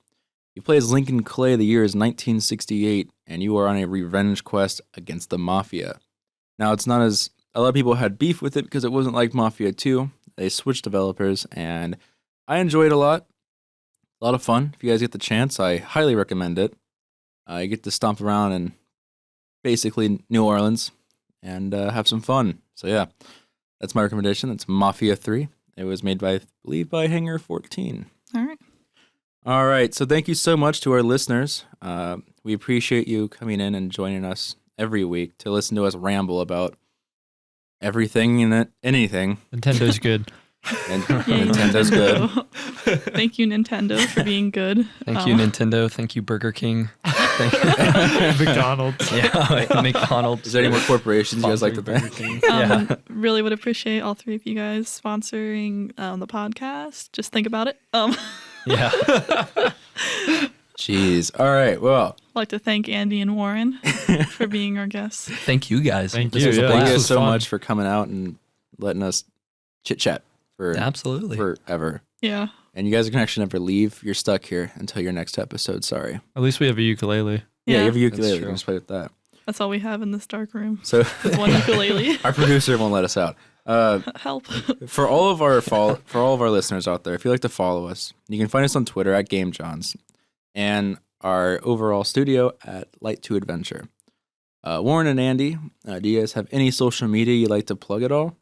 You play as Lincoln Clay. The year is 1968, and you are on a revenge quest against the Mafia. Now, it's not as... A lot of people had beef with it because it wasn't like Mafia 2. They switched developers, and I enjoyed it a lot. A lot of fun. If you guys get the chance, I highly recommend it. You get to stomp around in basically New Orleans and have some fun. So yeah, that's my recommendation. That's Mafia 3. It was made by, I believe, by Hangar 14. All right. So thank you so much to our listeners. We appreciate you coming in and joining us every week to listen to us ramble about everything and anything.
Nintendo good.
And Nintendo's good.
Thank you, Nintendo, for being good.
Thank you, Nintendo. Thank you, Burger King. Thank
McDonald's.
Yeah, McDonald's.
Is there any more corporations you guys like to
Burger
thank?
King. Yeah.
Really would appreciate all three of you guys sponsoring the podcast. Just think about it.
Yeah.
Jeez. All right. Well,
I'd like to thank Andy and Warren for being our guests.
Thank you guys.
Thank
This
you.
was a
Yeah,
thank
blast.
you
this
guys
was
so
fun.
much for coming out and letting us chit chat for
Absolutely.
forever.
Yeah.
And you guys can actually never leave. You're stuck here until your next episode. Sorry.
At least we have a ukulele.
Yeah, you have a
That's
ukulele. You
true.
can just play with that.
That's all we have in this dark room.
So
Is one ukulele.
our producer won't let us out.
Help.
For all of our listeners out there, if you like to follow us, you can find us on Twitter at Game Jawns and our overall studio at Light to Adventure. Warren and Andy, do you guys have any social media you'd like to plug at all?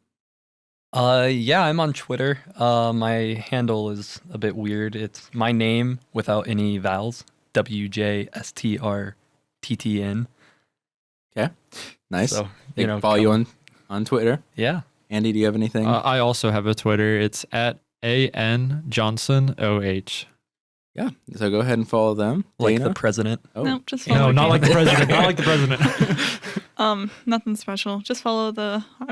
Yeah, I'm on Twitter. My handle is a bit weird. It's my name without any vowels. WJSTRTTN.
Okay, nice.
So,
They can follow you on Twitter.
Yeah.
Andy, do you have anything?
I also have a Twitter. It's at ANJohnsonOH.
Yeah, so go ahead and follow them.
Like
Dana?
the president.
Oh.
No, just
No,
follow
not
Game.
like the president. Not like the president.
Nothing special. Just follow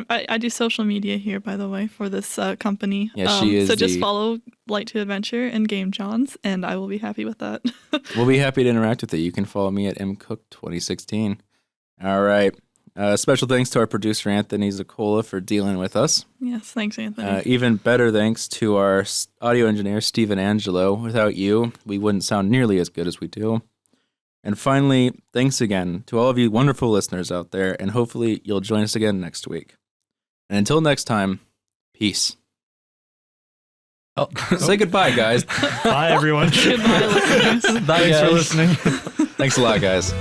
I do social media here, by the way, for this company.
Yeah, she is
So just
the-
follow Light to Adventure and Game Jawns, and I will be happy with that.
We'll be happy to interact with you. You can follow me at mcook2016. All right. Special thanks to our producer, Anthony Zoccola, for dealing with us.
Yes, thanks, Anthony.
Even better thanks to our audio engineer, Stephen Angelo. Without you, we wouldn't sound nearly as good as we do. And finally, thanks again to all of you wonderful listeners out there, and hopefully you'll join us again next week. And until next time, peace.
Oh,
Say goodbye, guys.
Bye, everyone.
Goodbye, listeners.
Bye,
Thanks for
guys.
listening.
Thanks a lot, guys.